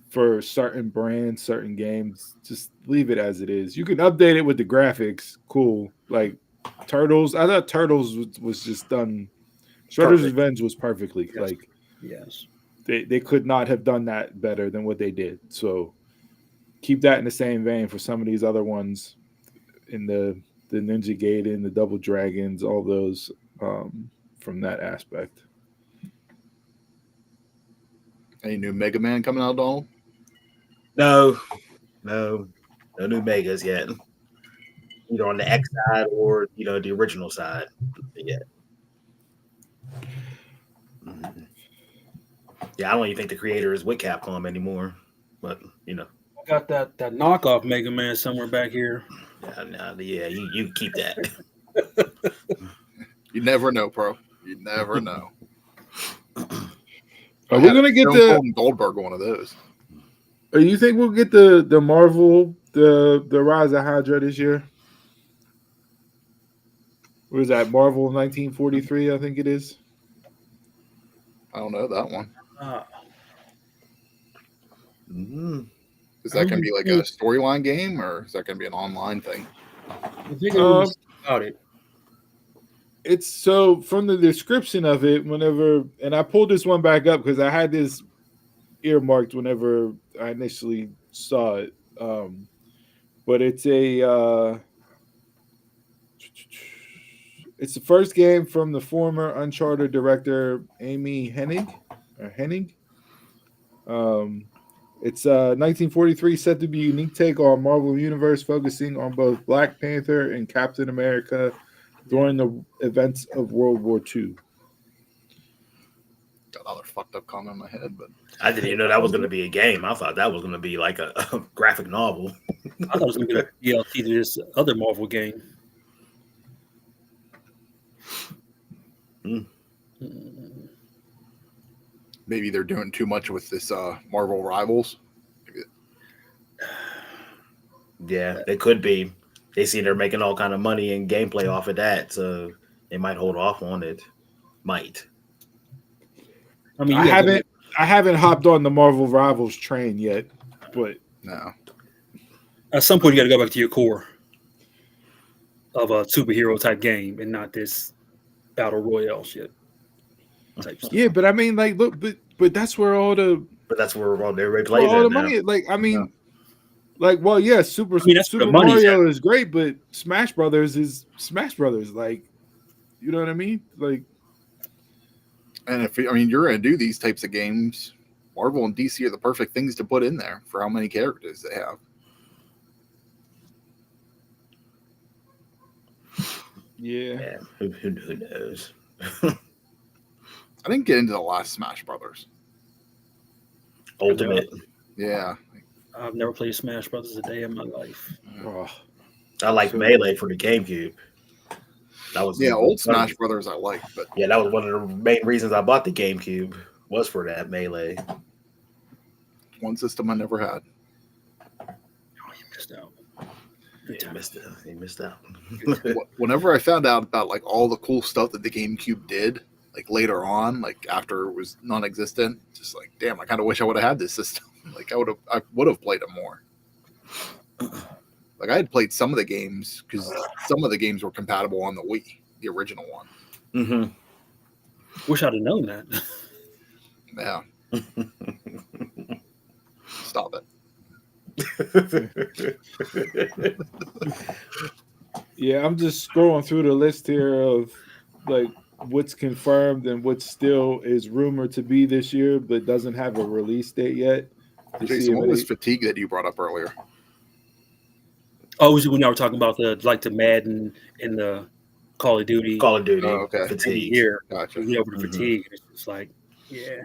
for certain brands, certain games, just leave it as it is. You can update it with the graphics, cool. Like Turtles, I thought Turtles was just done. Shredder's Revenge was perfectly like yes. They could not have done that better than what they did. So keep that in the same vein for some of these other ones in the Ninja Gaiden, the Double Dragons, all those from that aspect. any new Mega Man coming out, Donald? No new Megas yet. Either on the X side or the original side yet. Mm-hmm. Yeah, I don't even think the creator is with Capcom anymore. But I got that knockoff Mega Man somewhere back here. Yeah, you keep that. You never know, Pro. You never know. Are we gonna get the Goldberg one of those? You think we'll get the Marvel the Rise of Hydra this year? What is that? Marvel 1943, I think it is. I don't know that one. Mm-hmm. Is that going to be like a storyline game, or is that going to be an online thing? I think it was about it. It's so from the description of it, and I pulled this one back up because I had this earmarked whenever I initially saw it. But it's it's the first game from the former Uncharted director Amy Hennig. It's 1943, set to be a unique take on Marvel Universe, focusing on both Black Panther and Captain America during the events of World War II. Got another fucked up comment in my head, but I didn't even know that was going to be a game. I thought that was going to be like a graphic novel. I thought it was going to be like DLC to this other Marvel game. maybe they're doing too much with this Marvel Rivals. Yeah, they could be. They see they're making all kind of money and gameplay off of that, so they might hold off on it. Might. I mean, I haven't hopped on the Marvel Rivals train yet, but No. At some point you got to go back to your core of a superhero type game and not this battle royale shit. Type stuff. Yeah, but I mean, like, look, but that's where all the But that's where all their all plays the at now. money. Like, I mean, Like, well, yeah, Super that's where Super the money's Mario is great, but Smash Brothers is Smash Brothers. Like, you know what I mean? Like, And if you're going to do these types of games, Marvel and DC are the perfect things to put in there for how many characters they have. yeah. Who knows? I didn't get into the last Smash Brothers. Ultimate. Yeah, I've never played Smash Brothers a day in my life. Oh, I like So- Melee for the GameCube. That was yeah. one Old of Smash the- Brothers I like, but Yeah, that was one of the main reasons I bought the GameCube was for that Melee. one system I never had. Oh, you missed out. Good You time. missed out. Whenever I found out about like all the cool stuff that the GameCube did, like later on, like after it was non-existent, just like damn, I kind of wish I would have had this system. Like I would have played it more. Like I had played some of the games because some of the games were compatible on the Wii, the original one. Mm-hmm. Wish I'd have known that. Yeah, stop it. yeah. I'm just scrolling through the list here of like what's confirmed and what still is rumored to be this year, but doesn't have a release date yet. To see Jason, if what was any- Fatigue that you brought up earlier? Oh, was it when y'all were talking about the Madden and the Call of Duty? Call of Duty. Oh, okay. Fatigue. Here, Gotcha. we went over to Mhm. Fatigue, and it's just like, yeah,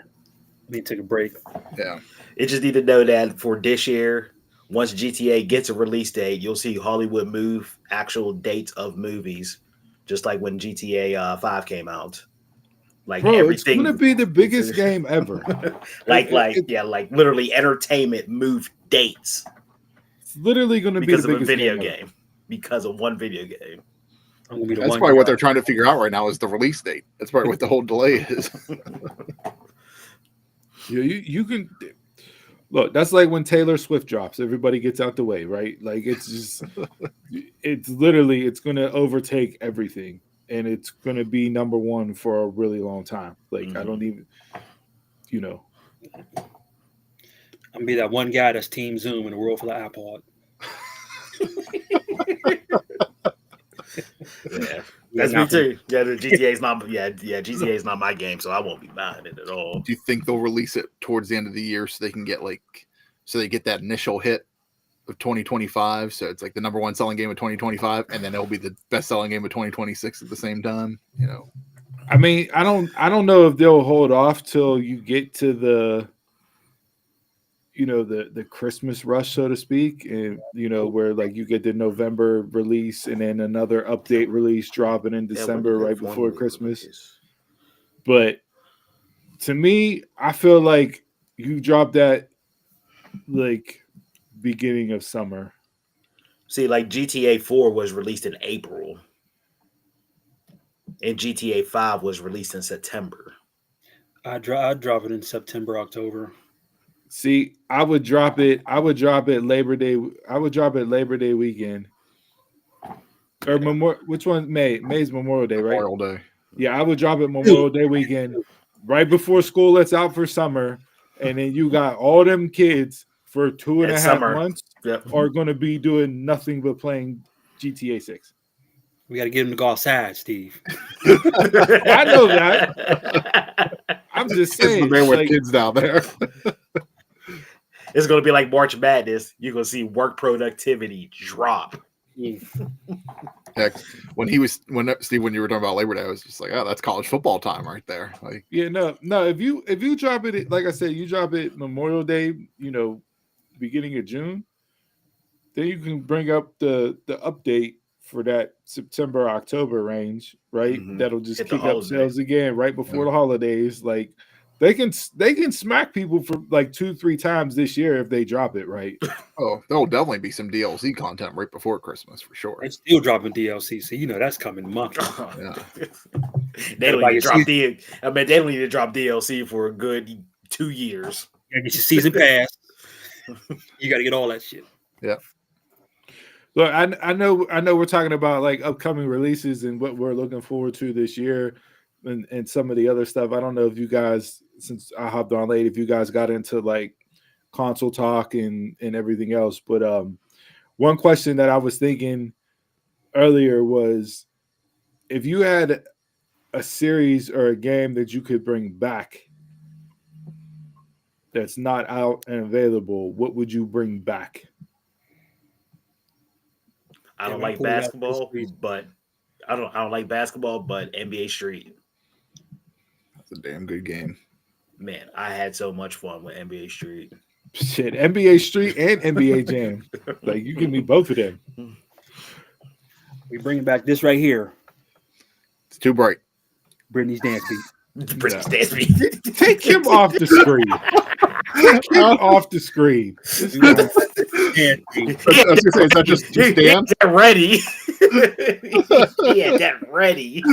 we need to take a break. Yeah, It just need to know that for this year, once GTA gets a release date, you'll see Hollywood move actual dates of movies, just like when GTA 5 came out. Like Bro, it's everything, gonna be the biggest game ever. like It- like literally entertainment move dates It's literally gonna be because the of a biggest video ever. game, because of one video game. I'm gonna be the that's one. probably what they're trying to figure out right now is the release date. That's probably what the whole delay is. Yeah, you can look. That's like when Taylor Swift drops. Everybody gets out the way, right? Like it's just, it's literally, it's gonna overtake everything, and it's gonna be number one for a really long time. Like I don't even, you know. I'm gonna be that one guy that's Team Zoom in a world full of iPod. Yeah, that's me too. Yeah, the GTA's not. Yeah, GTA's not my game, so I won't be buying it at all. Do you think they'll release it towards the end of the year so they can get so they get that initial hit of 2025? So it's like the number one selling game of 2025, and then it'll be the best selling game of 2026 at the same time. You know, I mean, I don't know if they'll hold off till you get to the, you know, the Christmas rush, so to speak, and you know where like you get the November release and then another update release dropping in December right before Christmas. But to me, I feel like you drop that like beginning of summer. See, like GTA 4 was released in April, and GTA 5 was released in September. I'd drop it in September, October. See, I would drop it Labor Day. I would drop it Labor Day weekend. Or which one? May's Memorial Day, right? Memorial Day. Yeah, I would drop it Memorial Day weekend, right before school lets out for summer, and then you got all them kids for 2.5 summer. months Yep. are going to be doing nothing but playing GTA 6. We got to get him to go outside, Steve. I know that. I'm just saying. There with like, kids down there. It's going to be like March Madness. You're going to see work productivity drop. Heck, when Steve, when you were talking about Labor Day, I was just like, oh, that's college football time right there. Like, yeah, no. If you drop it, like I said, you drop it Memorial Day, you know, beginning of June, then you can bring up the update for that September October range, right? Mhm. That'll just Hit the kick up holiday. sales again right before the holidays. Like they can smack people for like 2-3 times this year if they drop it right. oh, there'll definitely be some DLC content right before Christmas for sure. It's still dropping DLC, so you know that's coming monthly. Yeah. They don't Everybody need to drop sees- I mean, they don't need to drop DLC for a good 2 years. You gotta get your season pass. You got to get all that shit. Look, I know we're talking about like upcoming releases and what we're looking forward to this year and some of the other stuff. I don't know if you guys, since I hopped on late, if you guys got into like console talk and everything else. But one question that I was thinking earlier was, if you had a series or a game that you could bring back that's not out and available, what would you bring back? I don't Yeah, like pull it out basketball, this week. but I don't like basketball, but NBA Street. That's a damn good game. Man, I had so much fun with NBA Street. Shit, NBA Street and NBA Jam. Like, you give me both of them. We bring back this right here, It's too bright. Britney's dance beat. British dance beat. Take him off the screen. Take him off the screen. This We want guy's- dance beat. I was gonna say, is that just He dance? had that ready. He had that ready.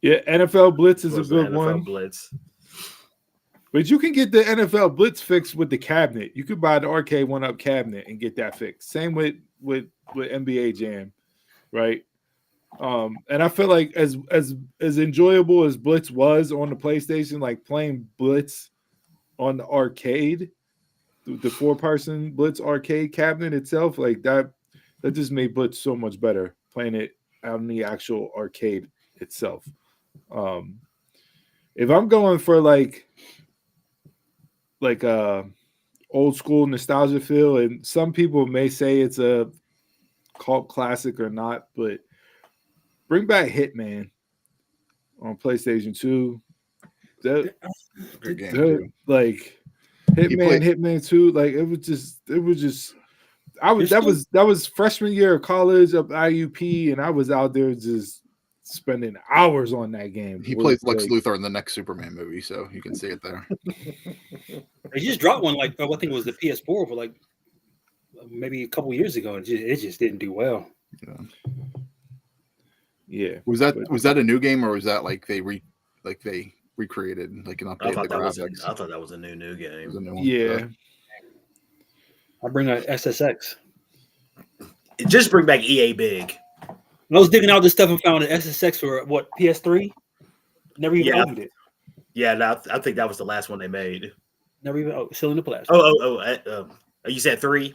Yeah, NFL Blitz is a Was the good NFL one. Blitz. But you can get the NFL Blitz fixed with the cabinet. You could buy the arcade one-up cabinet and get that fixed. Same with NBA Jam, right? And I feel like as enjoyable as Blitz was on the PlayStation, like playing Blitz on the arcade, the four-person Blitz arcade cabinet itself, like that just made Blitz so much better playing it on the actual arcade itself. If I'm going for like old school nostalgia feel, and some people may say it's a cult classic or not, but bring back Hitman on PlayStation 2. Good game. That, like Hitman 2, like it was just that was freshman year of college up IUP, and I was out there just spending hours on that game. He plays Lex Luthor in the next Superman movie, so you can see it there. They just dropped one like I think it was the PS4 for like maybe a couple years ago. It just didn't do well. Yeah. Was that a new game, or was that like they recreated like an I update of thought the that graphics? I thought that was a new It was a game. new one. Yeah. I bring a SSX. Just bring back EA Big. When I was digging out this stuff and found an SSX for what PS3. Never even Yeah. opened it. Yeah, no, I think that was the last one they made. Never even still in the plastic. You said 3?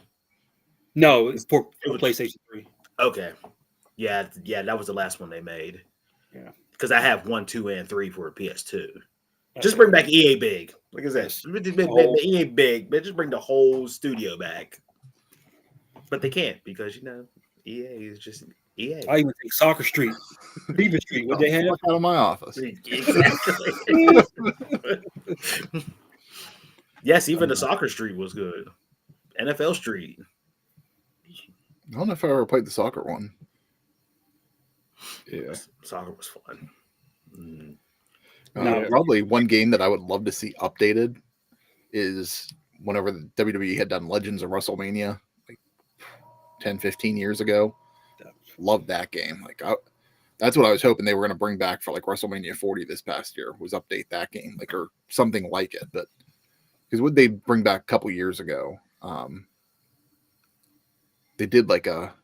No, it's for It was- PlayStation 3. Okay. Yeah, that was the last one they made. Yeah. Because I have 1, 2, and 3 for PS2. Just bring back EA Big. Like I said, whole- EA Big, but just bring the whole studio back. But they can't because EA is just EA. I even think Soccer Street, Beaver Street. What they have? Fuck out of my office. Exactly. Yes, even the Soccer Street was good. NFL Street. I don't know if I ever played the soccer one. Yeah. Soccer was fun. Mm. No, Probably one game that I would love to see updated is whenever the WWE had done Legends of WrestleMania like 10, 15 years ago. Loved that game. That's what I was hoping they were going to bring back for like WrestleMania 40 this past year, was update that game, like, or something like it. But because what they bring back a couple years ago, they did like a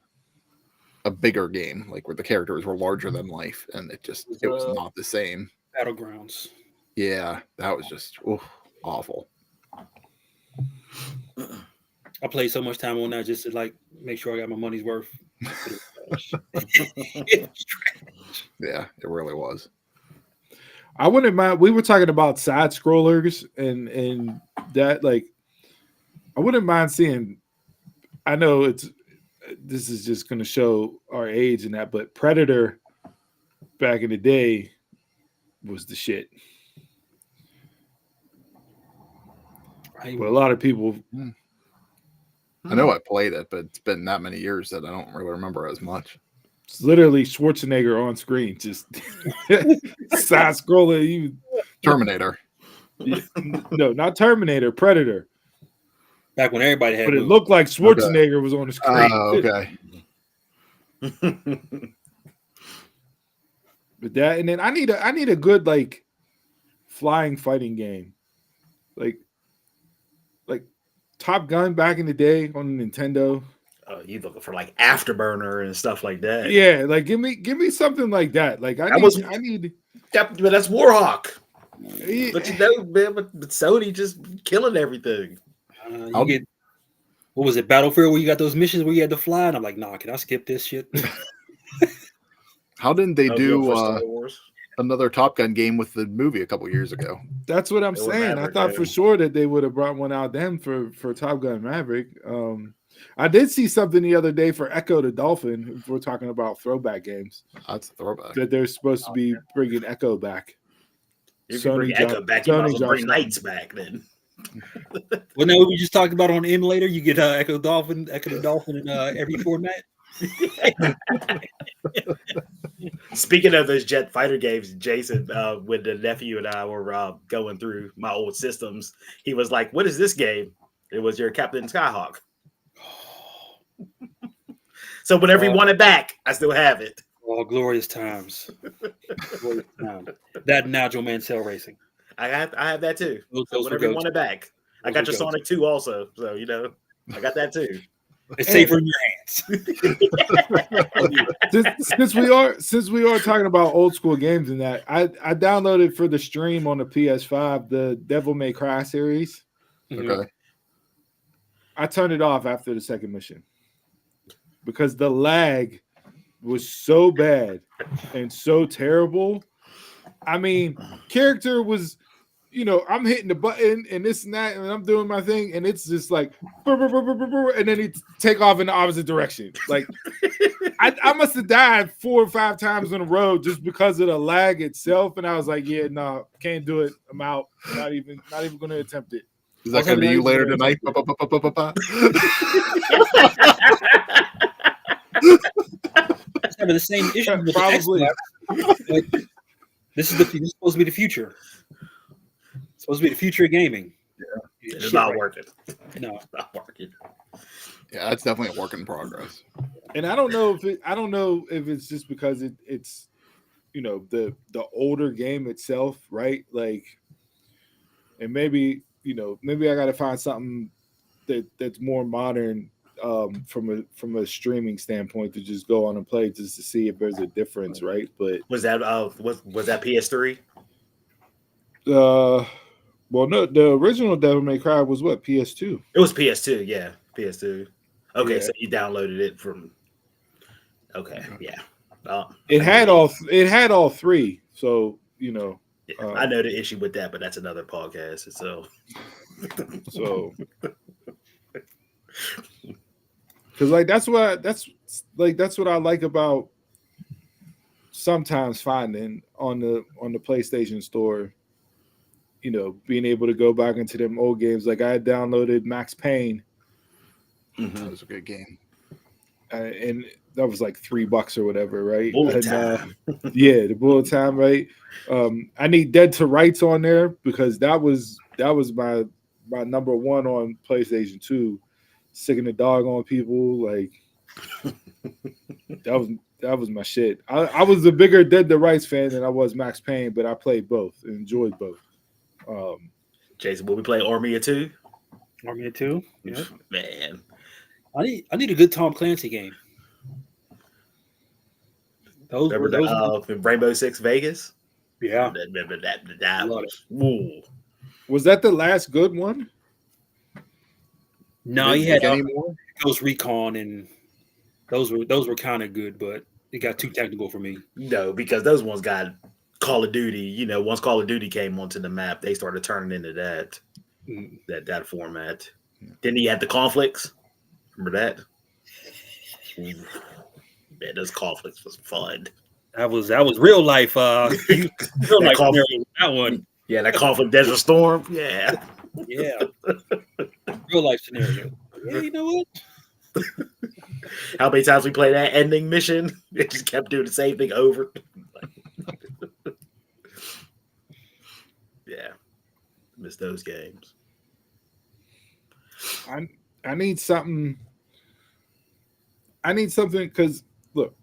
bigger game, like where the characters were larger than life, and it was not the same. Battlegrounds. Yeah, that was just awful. I played so much time on that just to like make sure I got my money's worth. Yeah, it really was. I wouldn't mind. We were talking about side scrollers and that, like, I wouldn't mind seeing. I know this is just going to show our age and that, but Predator back in the day was the shit. But a lot of people. I know I played it, but it's been that many years that I don't really remember as much. It's literally Schwarzenegger on screen, just side scroller. You Terminator. no, not Terminator, Predator. Back when everybody had But it moves. looked like Schwarzenegger was on the screen. Okay. But that, and then I need a good like flying fighting game, like Top Gun back in the day on Nintendo. You looking for like Afterburner and stuff like that? Yeah, like give me something like that. Like I need But that's Warhawk. But you know, man, but Sony just killing everything. You get what was it, Battlefield, where you got those missions where you had to fly, and I'm like, nah, can I skip this shit? How didn't they For do Star Wars. another Top Gun game with the movie a couple years ago? That's what I'm It was saying. I Maverick, thought yeah. for sure that they would have brought one out then for Top Gun Maverick. I did see something the other day for Echo the Dolphin. If we're talking about throwback games, That's a throwback. that they're supposed to be bringing Echo back. If you bring Sony Echo dropped- back, you might as Sony well bring dropped Knights back then. Well, no, we just talked about on the emulator. You get Echo the Dolphin in every format. Speaking of those jet fighter games, Jason, when the nephew and I were going through my old systems, he was like, "What is this game?" It was your Captain Skyhawk. So whenever you want it back, I still have it. Oh, glorious times. Glorious time. That and Nigel Mansell Racing. I have that too. Those So were whenever you goats. want it back, I Those got were your goats. Sonic 2 also. So you know, I got that too. It's safer in your hands. Since we are talking about old school games and that, I downloaded for the stream on the PS5 the Devil May Cry series. Mhm. Okay. I turned it off after the second mission because the lag was so bad and so terrible. I mean, character was, I'm hitting the button and this and that, and I'm doing my thing, and it's just like, brr, brr, brr, brr, brr, brr, and then he take off in the opposite direction. Like, I must have died 4 or 5 times on the road just because of the lag itself, and I was like, yeah, no, can't do it. I'm out. Not even going to attempt it. Is that going to be you later tonight? It's having the same issue with the Probably. Xbox. Like, this is supposed to be the future. It's supposed to be the future of gaming. It's Shit, not right. working. No. It's not working. Yeah, that's definitely a work in progress. And I don't know if it's just because it's the older game itself, right? Like, and maybe I got to find something that's more modern from a streaming standpoint to just go on and play just to see if there's a difference, right? But Was that was that PS3? well, no, the original Devil May Cry was what, PS2? It was PS2. Yeah, PS2. Okay, Yeah. so you downloaded it from. Okay, yeah. It had all three, so Yeah, I know the issue with that, but that's another podcast. So because that's what I like about sometimes finding on the PlayStation Store, being able to go back into them old games. Like I had downloaded Max Payne, That was a good game. and that was like $3 or whatever, right? Bullet And, time. yeah, the bullet time, right? I need Dead to Rights on there because that was my number one on PlayStation 2. Sicking the dog on people, like that was my shit. I was a bigger Dead to Rights fan than I was Max Payne, but I played both and enjoyed both. Jason, will we play Army of Two? Army of Two. Yeah. Man, I need a good Tom Clancy game. Those remember the Rainbow Six Vegas? yeah. Remember that Love was. Ooh. Was that the last good one? No, he had any more? Ghost Recon, and those were kind of good, but it got too technical for me. No, because those ones got Call of Duty. Once Call of Duty came onto the map, they started turning into that that format. Then he had the conflicts. Remember that? Ooh. Man, those conflicts was fun. That was real life. Real life conflict. scenario, that one. Yeah, that conflict Desert Storm. Yeah. Yeah. Real life scenario. Yeah, you know what? How many times we played that ending mission? It just kept doing the same thing over. Yeah. Miss those games. I need something. I need something because look,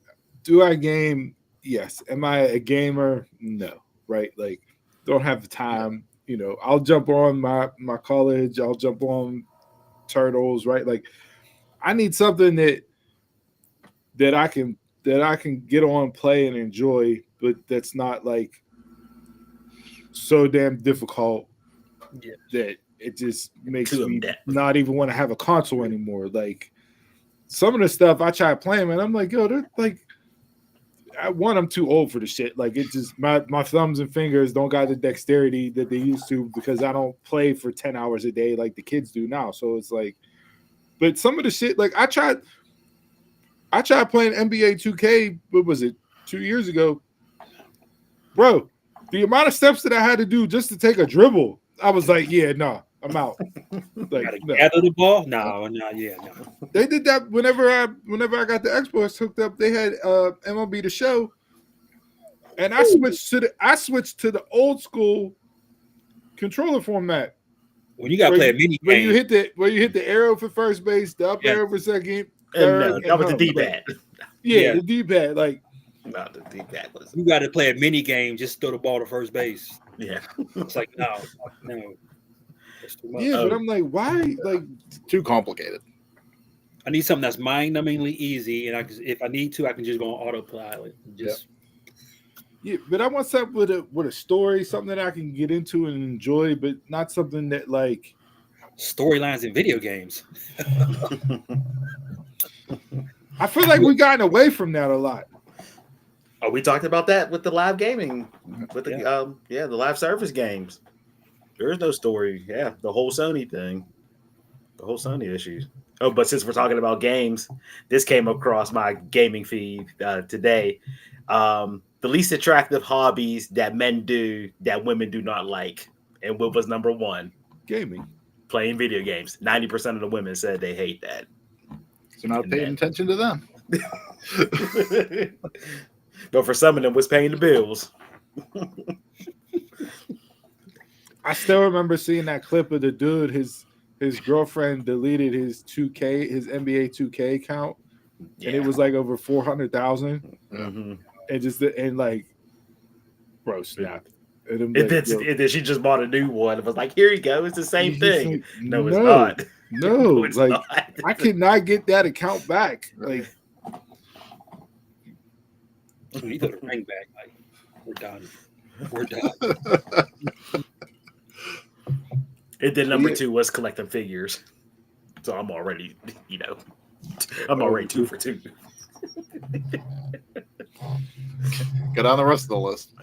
do I game? Yes. Am I a gamer? No. Right? Like, don't have the time. I'll jump on my college. I'll jump on Turtles. Right? Like, I need something that I can get on, play, and enjoy, but that's not like so damn difficult Yeah. that it just makes Too me in-depth. not even want to have a console anymore. Like some of the stuff I try playing, man, I'm like, yo, they're like, I'm too old for the shit. Like it just my thumbs and fingers don't got the dexterity that they used to because I don't play for 10 hours a day like the kids do now. So it's like, but some of the shit, like I tried playing NBA 2K, what was it, 2 years ago? Bro, the amount of steps that I had to do just to take a dribble, I was like, yeah, no, I'm out. Like, Gotta no. gather the ball. No. They did that whenever I got the Xbox hooked up. They had MLB The Show, and I switched to the old school controller format. When you gotta play a mini where game, you hit the arrow for first base, the up arrow for second, third, And that was the home. D-pad. Yeah, the D-pad. Like, No, the D-pad was. you got to play a mini game. Just throw the ball to first base. Yeah. It's like no. That's too much. yeah, but I'm like, why? Like, Too complicated. I need something that's mind-numbingly easy, and if I need to, I can just go on autopilot. Just yeah, but I want something with a story, something that I can get into and enjoy, but not something that like storylines in video games. I feel like we've gotten away from that a lot. Oh, we talked about that with the live gaming, with the the live service games. There is no story. Yeah, the whole Sony thing, the whole Sony issues. Oh, but since we're talking about games, this came across my gaming feed today. The least attractive hobbies that men do that women do not like, and what was number one? Gaming. Playing video games. 90% of the women said they hate that. So not paying attention to them. But for some of them, was paying the bills. I still remember seeing that clip of the dude. His girlfriend deleted his NBA 2K account, and it was like over 400,000. Mm-hmm. And like, bro, snap. And then she just bought a new one. It was like, here you go. It's the same thing. Like, no, it's not. No, It's like not. I cannot get that account back. Like, We need to bring back. Like, we're done. We're done. And then number two was collecting figures. So I'm already, I'm already 2 for 2. Get on the rest of the list.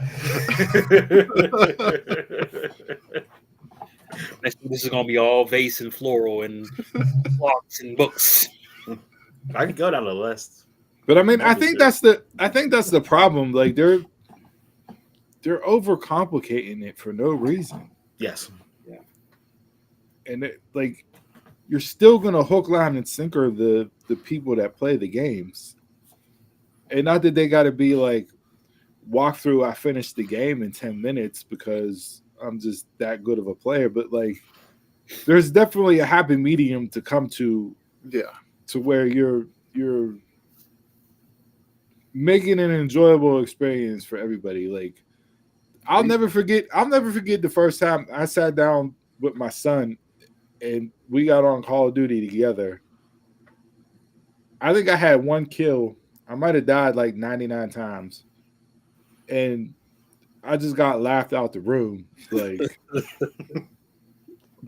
This is gonna be all vase and floral and clocks and books. I could go down the list. but I mean, I think that's the problem. Like they're overcomplicating it for no reason. Yes. And like you're still gonna hook, line, and sinker the people that play the games, and not that they got to be like walk through. I finished the game in 10 minutes because I'm just that good of a player. But like, there's definitely a happy medium to come to. Yeah, to where you're making an enjoyable experience for everybody. Like, I'll never forget the first time I sat down with my son and we got on Call of Duty together. I think I had one kill. I might have died like 99 times. And I just got laughed out the room. Like,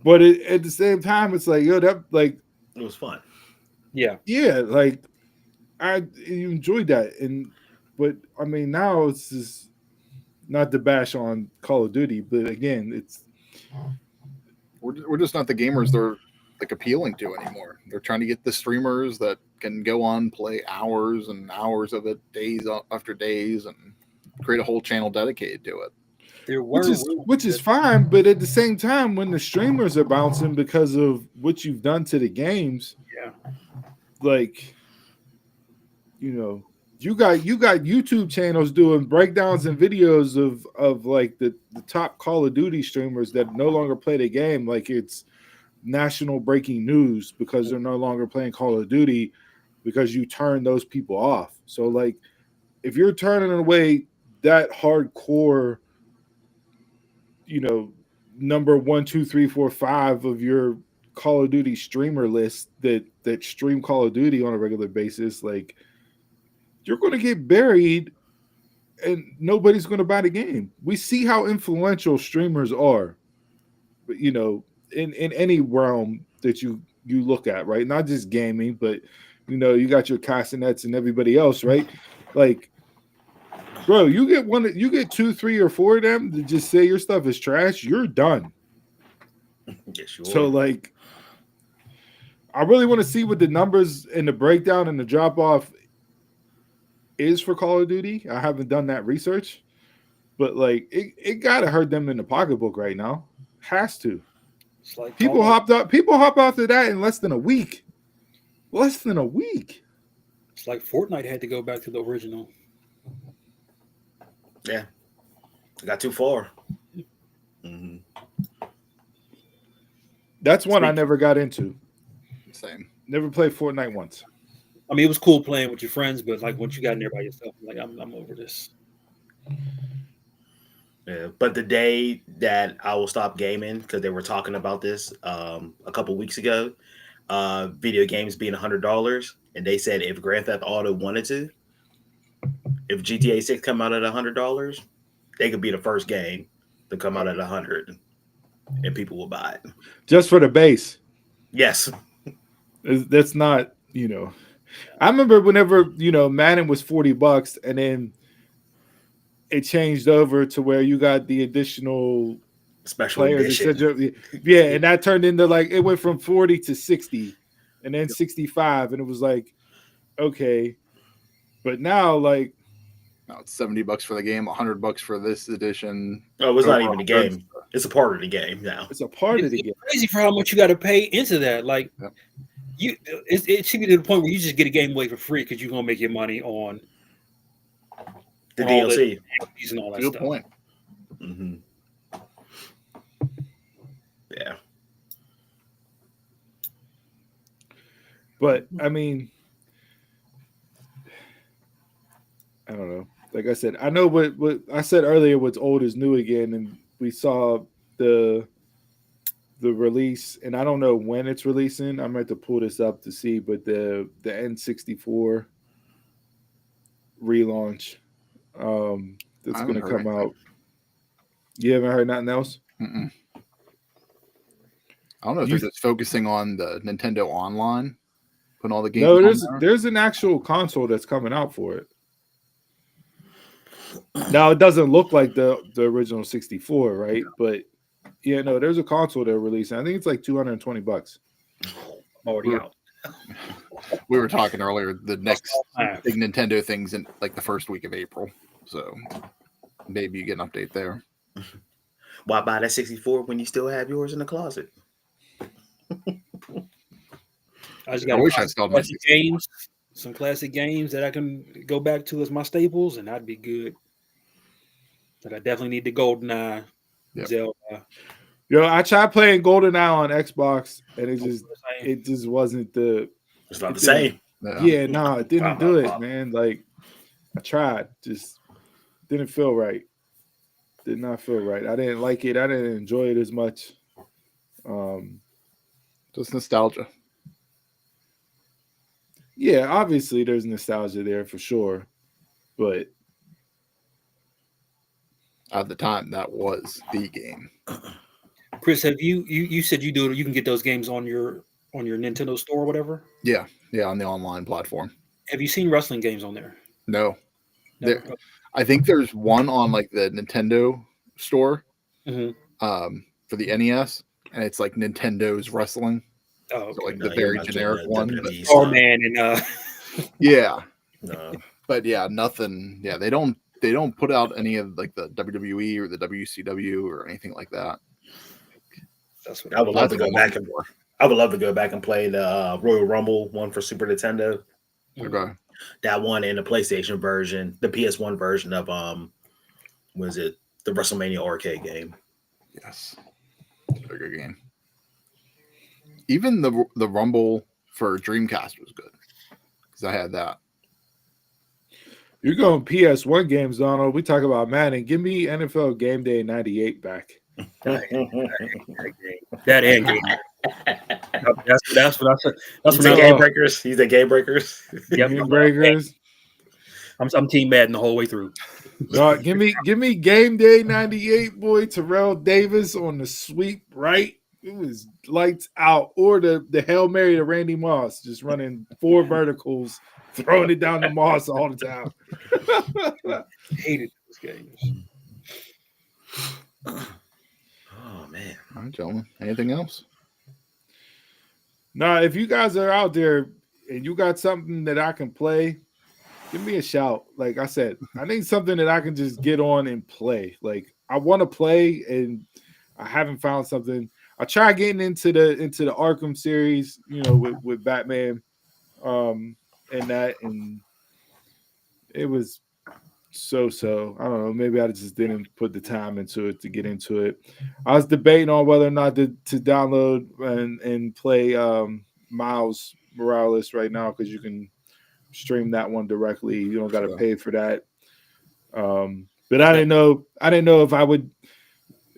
but at the same time, it's like, yo, that like, It was fun. yeah, like you enjoyed that. But I mean, now it's just not to bash on Call of Duty, but again, we're just not the gamers they're like appealing to anymore. They're trying to get the streamers that can go on, play hours and hours of it, days after days, and create a whole channel dedicated to it. Which is fine, but at the same time, when the streamers are bouncing because of what you've done to the games, like, you got YouTube channels doing breakdowns and videos of like the top Call of Duty streamers that no longer play the game, like it's national breaking news because they're no longer playing Call of Duty because you turn those people off. So like, if you're turning away that hardcore, number 1, 2, 3, 4, 5 of your Call of Duty streamer list that stream Call of Duty on a regular basis, like, you're going to get buried and nobody's going to buy the game. We see how influential streamers are, but you know, in any realm that you look at, right? Not just gaming, but you know, you got your Castanets and everybody else, right? Like, bro, you get 2, 3, or 4 of them to just say your stuff is trash, you're done. Yes, you So are. like, I really want to see what the numbers and the breakdown and the drop off is for Call of Duty. I haven't done that research, but like, it gotta hurt them in the pocketbook right now. Has to. It's like People hop after that in less than a week. Less than a week. It's like Fortnite had to go back to the original. Yeah, I got too far. Mm-hmm. That's one I never got into. Same. Never played Fortnite once. I mean, it was cool playing with your friends, but like once you got in there by yourself, like I'm over this. Yeah, but the day that I will stop gaming, because they were talking about this a couple weeks ago, video games being $100, and they said if Grand Theft Auto wanted to, if GTA 6 come out at $100, they could be the first game to come out at 100, and people will buy it. Just for the base. Yes. That's not, you know. I remember whenever, you know, Madden was $40 and then it changed over to where you got the additional Special players. edition. Yeah, and that turned into like, it went from 40 to 60 and then 65. And it was like, okay. But now, like, No, it's $70 for the game, $100 for this edition. Oh, it's not even a game. It's a part of the game now. it's a part of the game. It's crazy for how much you got to pay into that. Like, Yep. it should be to the point where you just get a game away for free because you're gonna make your money on The on all DLC. the and all that Good stuff. point. Mm-hmm. Yeah. But I mean, I don't know. Like I said, I know what I said earlier. What's old is new again, and we saw the release, and I don't know when it's releasing. I'm going to have to pull this up to see, but the N64 relaunch that's I going to haven't heard come anything. out. You haven't heard nothing else? Mm-mm. I don't know if they're just focusing on the Nintendo Online, putting all the games. No, on there. there's an actual console that's coming out for it. Now it doesn't look like the original 64, right? But yeah, no, there's a console they're releasing. I think it's like $220. I'm already out. We were talking earlier. The next all I have. big Nintendo thing's in like the first week of April, so maybe you get an update there. Why buy that 64 when you still have yours in the closet? I just I got wish I still had my classic games, some classic games that I can go back to as my staples, and I'd be good. Like I definitely need the GoldenEye, Yep. Zelda. Yo, I tried playing GoldenEye on Xbox, and it just wasn't the It's not the It same. yeah, no, it didn't do it, Wow. man. Like I tried, just didn't feel right. Did not feel right. I didn't like it. I didn't enjoy it as much. Just nostalgia. Yeah, obviously there's nostalgia there for sure, but At the time, that was the game. Chris, have you said you do it? You can get those games on your Nintendo store or whatever. Yeah, on the online platform. Have you seen wrestling games on there? No, Never? I think there's one on like the Nintendo store Mhm. For the NES, and it's like Nintendo's wrestling, Oh, so okay. like No, the you're very not generic getting the one. But WWE Oh stuff. man, and yeah, No. but yeah, nothing. Yeah, they don't put out any of like the WWE or the WCW or anything like that. that's what I would love That's to go what I'm back and looking for. I would love to go back and play the Royal Rumble one for Super Nintendo. Okay. That one and the PlayStation version, the PS1 version of was it the WrestleMania arcade game? Yes. Very good game. Even the Rumble for Dreamcast was good because I had that. you're going PS1 games, Donald. We talk about Madden. Give me NFL Game Day '98 back. that end game. That's what I said. That's He's what the I game breakers. He's the game breakers. Yep. Game breakers. I'm Team Madden the whole way through. Dog, give me game day 98, boy. Terrell Davis on the sweep right. It was lights out. Or the Hail Mary to Randy Moss, just running 4 verticals, throwing it down to Moss all the time. Hated those games. Oh man. All right, gentlemen. Anything else? Now, if you guys are out there and you got something that I can play, give me a shout. Like I said, I need something that I can just get on and play. Like I want to play, and I haven't found something. I tried getting into the Arkham series, with Batman, and it was so. I don't know. Maybe I just didn't put the time into it to get into it. I was debating on whether or not to download and play Miles Morales right now, because you can stream that one directly. You don't got to pay for that. But I didn't know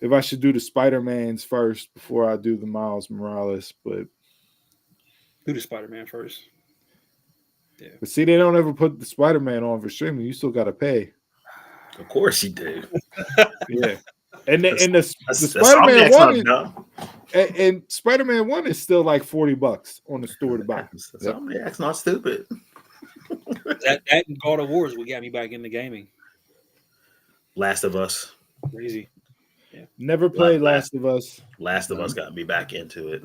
if I should do the Spider-Mans first before I do the Miles Morales. But Do the Spider-Man first. Yeah. But see, they don't ever put the Spider-Man on for streaming. You still got to pay. Of course you do. Yeah. And the That's Spider-Man not 1 dumb. and Spider-Man 1 is still like $40 on the store to buy. That's not stupid. That and God of Wars, what got me back into gaming. Last of Us. Crazy. Never played Last of Us. Last of Us got me back into it.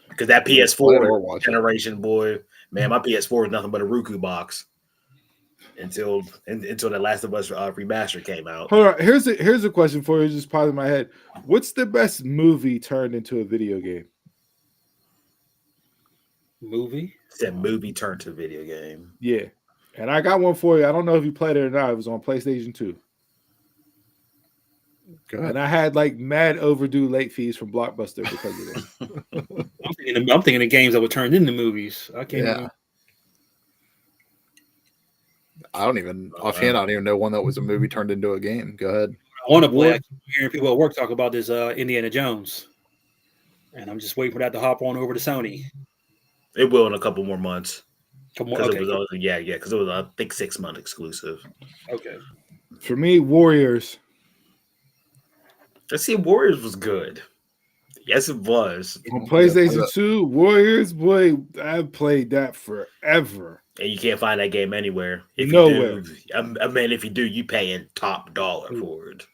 Because that Play it or watch PS4 it. generation, boy, man, my PS4 is nothing but a Roku box until the Last of Us remaster came out. Hold on. Here's a question for you. Just popped in my head. What's the best movie turned into a video game? Movie? That movie turned to a video game. Yeah. And I got one for you. I don't know if you played it or not. It was on PlayStation 2. Go And ahead. I had like mad overdue late fees from Blockbuster because of it. I'm thinking of games that were turned into movies. I can't. Yeah. Remember. I don't even offhand. I don't even know one that was a movie turned into a game. Go ahead. I want to play. I keep hearing people at work talk about this Indiana Jones, and I'm just waiting for that to hop on over to Sony. It will in a couple more months. Come on, Because okay, because it was I think 6-month exclusive. okay. For me, Warriors. Let's see, Warriors was good. Yes, it was. On PlayStation 2, Warriors, boy, I played that forever. And you can't find that game anywhere. If Nowhere. you do, I mean, if you do, you paying top dollar for it.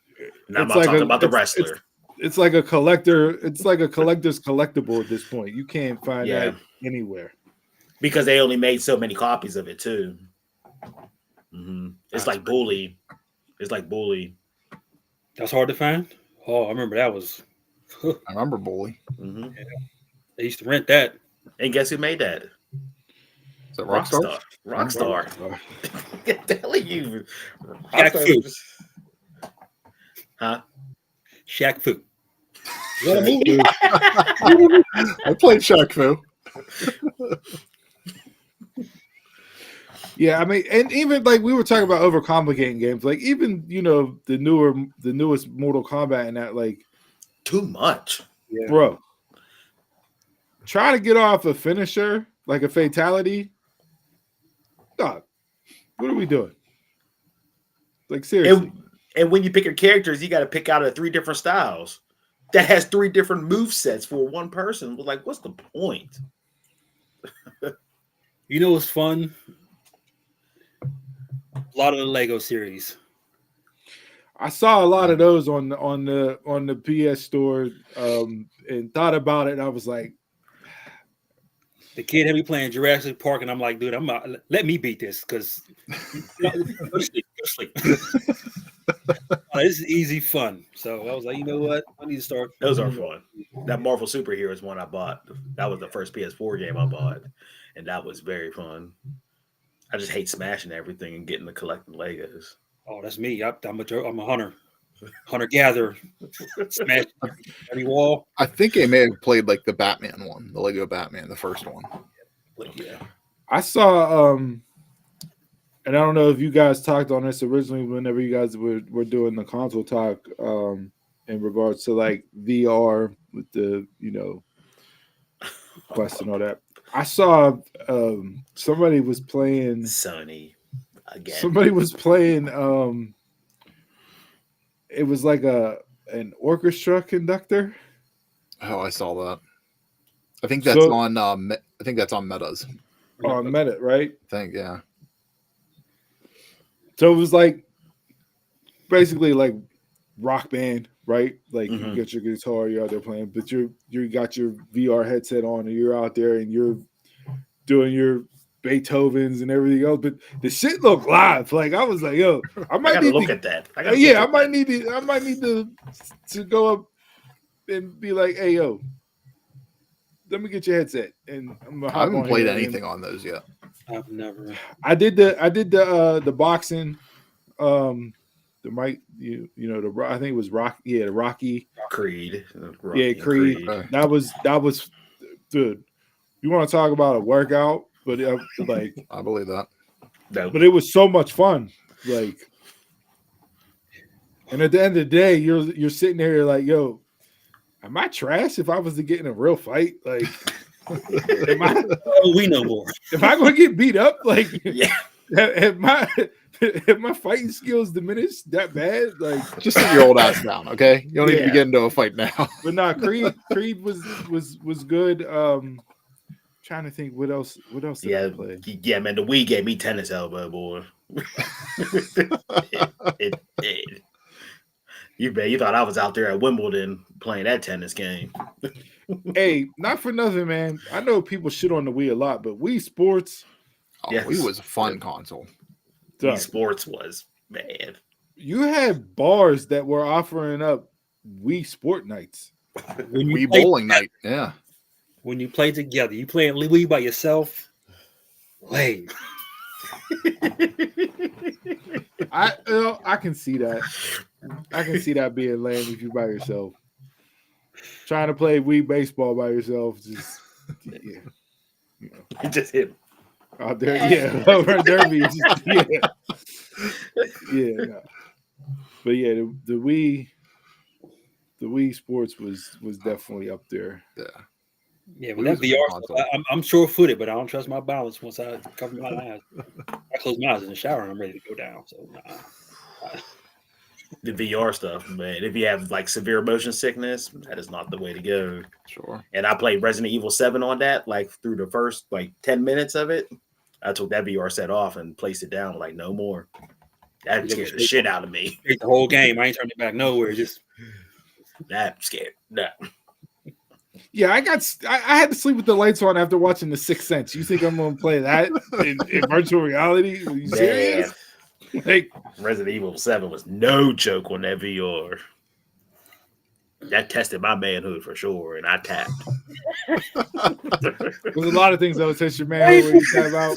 And I'm It's not like talking a- about the it's- wrestler. It's like a collector. It's like a collector's collectible at this point. You can't find Yeah. that anywhere. Because they only made so many copies of it too. It's like Bully. It's like Bully. That's hard to find. Oh, I remember that was. I remember Bully. They used to rent that. And guess who made that? Is that Rockstar? Rockstar. Get the hell are you? Shaq Fu. Huh? Shaq Fu. I played Shaq Fu. Yeah, I mean, and even like we were talking about overcomplicating games, like even the newest Mortal Kombat and that, like, Too much. bro, try to get off a finisher like a fatality. Dog, what are we doing? Like, seriously. And when you pick your characters, you got to pick out of 3 different styles. That has 3 different move sets for one person. Like, what's the point? You know what's fun? A lot of the Lego series. I saw a lot of those on the PS store, and thought about it. And I was like, The kid had me playing Jurassic Park, and I'm like, dude, let me beat this because go sleep. This is easy fun. So I was like, you know what? I need to start. Those are fun. That Marvel Superheroes one I bought. That was the first PS4 game I bought, and that was very fun. I just hate smashing everything and getting to collecting Legos. Oh, that's me. I'm a hunter. Hunter-gatherer. Smash every wall. I think I may have played like the Batman one, the Lego Batman, the first one. Yeah. I saw, and I don't know if you guys talked on this originally whenever you guys were doing the console talk, in regards to like VR with the, Quest and all that. I saw somebody was playing. Sony. again. Somebody was playing. It was like an orchestra conductor. Oh, I saw that. I think that's So- on. I think that's on Metas. Oh, I met it right. I think yeah. So it was like basically like rock band, right? Like you Mhm. get your guitar, you're out there playing, but you got your VR headset on and you're out there and you're doing your Beethovens and everything else. But the shit looked live. Like I was like, yo, I I might gotta need look to, at that. I gotta yeah, look I at might that. need to go up and be like, hey, yo, let me get your headset. And I'm gonna I hop haven't on played here and- anything on those yet. I've never. I did the boxing, the Mike, you know, I think it was the Rocky. Creed. Yeah, Creed. Okay. That was dude. You want to talk about a workout, but like, I believe that. No. but it was so much fun. Like, and at the end of the day, you're sitting there, you're like, yo, am I trash if I was to get in a real fight? Like, Oh, we know more. am I going to get beat up? Like, Yeah. have my fighting skills diminished that bad? Like, Just sit your old ass down, okay? You don't need to be Yeah. getting into a fight now. but nah, Creed was good. Trying to think what else did I play? Yeah, man. The Wii gave me tennis elbow, boy. You thought I was out there at Wimbledon playing that tennis game. Hey, not for nothing, man. I know people shit on the Wii a lot, but Wii Sports, Oh, Yes. Wii was a fun console. dog, Sports was, man. you had bars that were offering up Wii Sport nights. When you Wii play, bowling night. Yeah. when you play together, you playing Wii by yourself. Lame. I can see that. I can see that being lame if you're by yourself. Trying to play Wii baseball by yourself, just yeah, you know, It just hit. out there, yeah, over Derby, just, yeah, yeah. No. But yeah, the Wii Sports was definitely up there. Yeah. Yeah, Wii but that was a good VR console. stuff, I'm sure-footed, but I don't trust my balance once I cover my eyes. I close my eyes in the shower and I'm ready to go down. So nah. The VR stuff, man. If you have like severe motion sickness, that is not the way to go. Sure. And I played Resident Evil 7 on that, like through the first like 10 minutes of it. I took that VR set off and placed it down, like no more. That Yeah, scared the shit out of me. The whole game, I ain't turning it back nowhere. Just That scared. No. Yeah, I had to sleep with the lights on after watching The Sixth Sense. You think I'm gonna play that in virtual reality? Are you serious? Like, Resident Evil 7 was no joke on that VR. That tested my manhood for sure, and I tapped. there's a lot of things that would test your man when you talk about.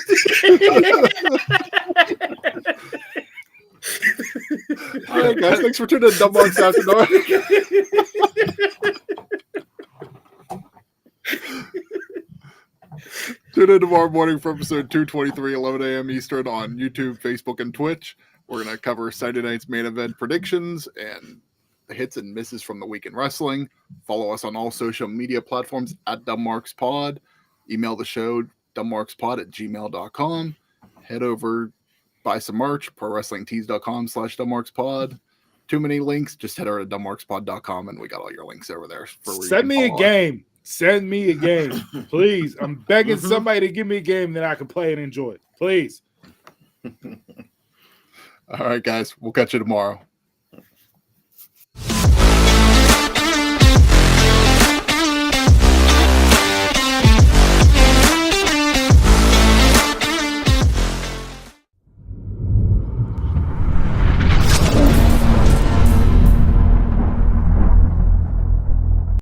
All right, guys. Thanks for tuning in to Dumb Monks After Dark. Tune in tomorrow morning for episode 223, 11 a.m. Eastern on YouTube, Facebook, and Twitch. We're going to cover Saturday night's main event predictions and the hits and misses from the week in wrestling. Follow us on all social media platforms at DumbMarksPod. Email the show, dumbmarkspod@gmail.com. Head over, buy some merch, prowrestlingtees.com/dumbmarkspod. Too many links, just head over to dumbmarkspod.com and we got all your links over there. For where you Send can me a follow us. game. Send me a game, please. I'm begging somebody to give me a game that I can play and enjoy. Please. All right, guys. We'll catch you tomorrow.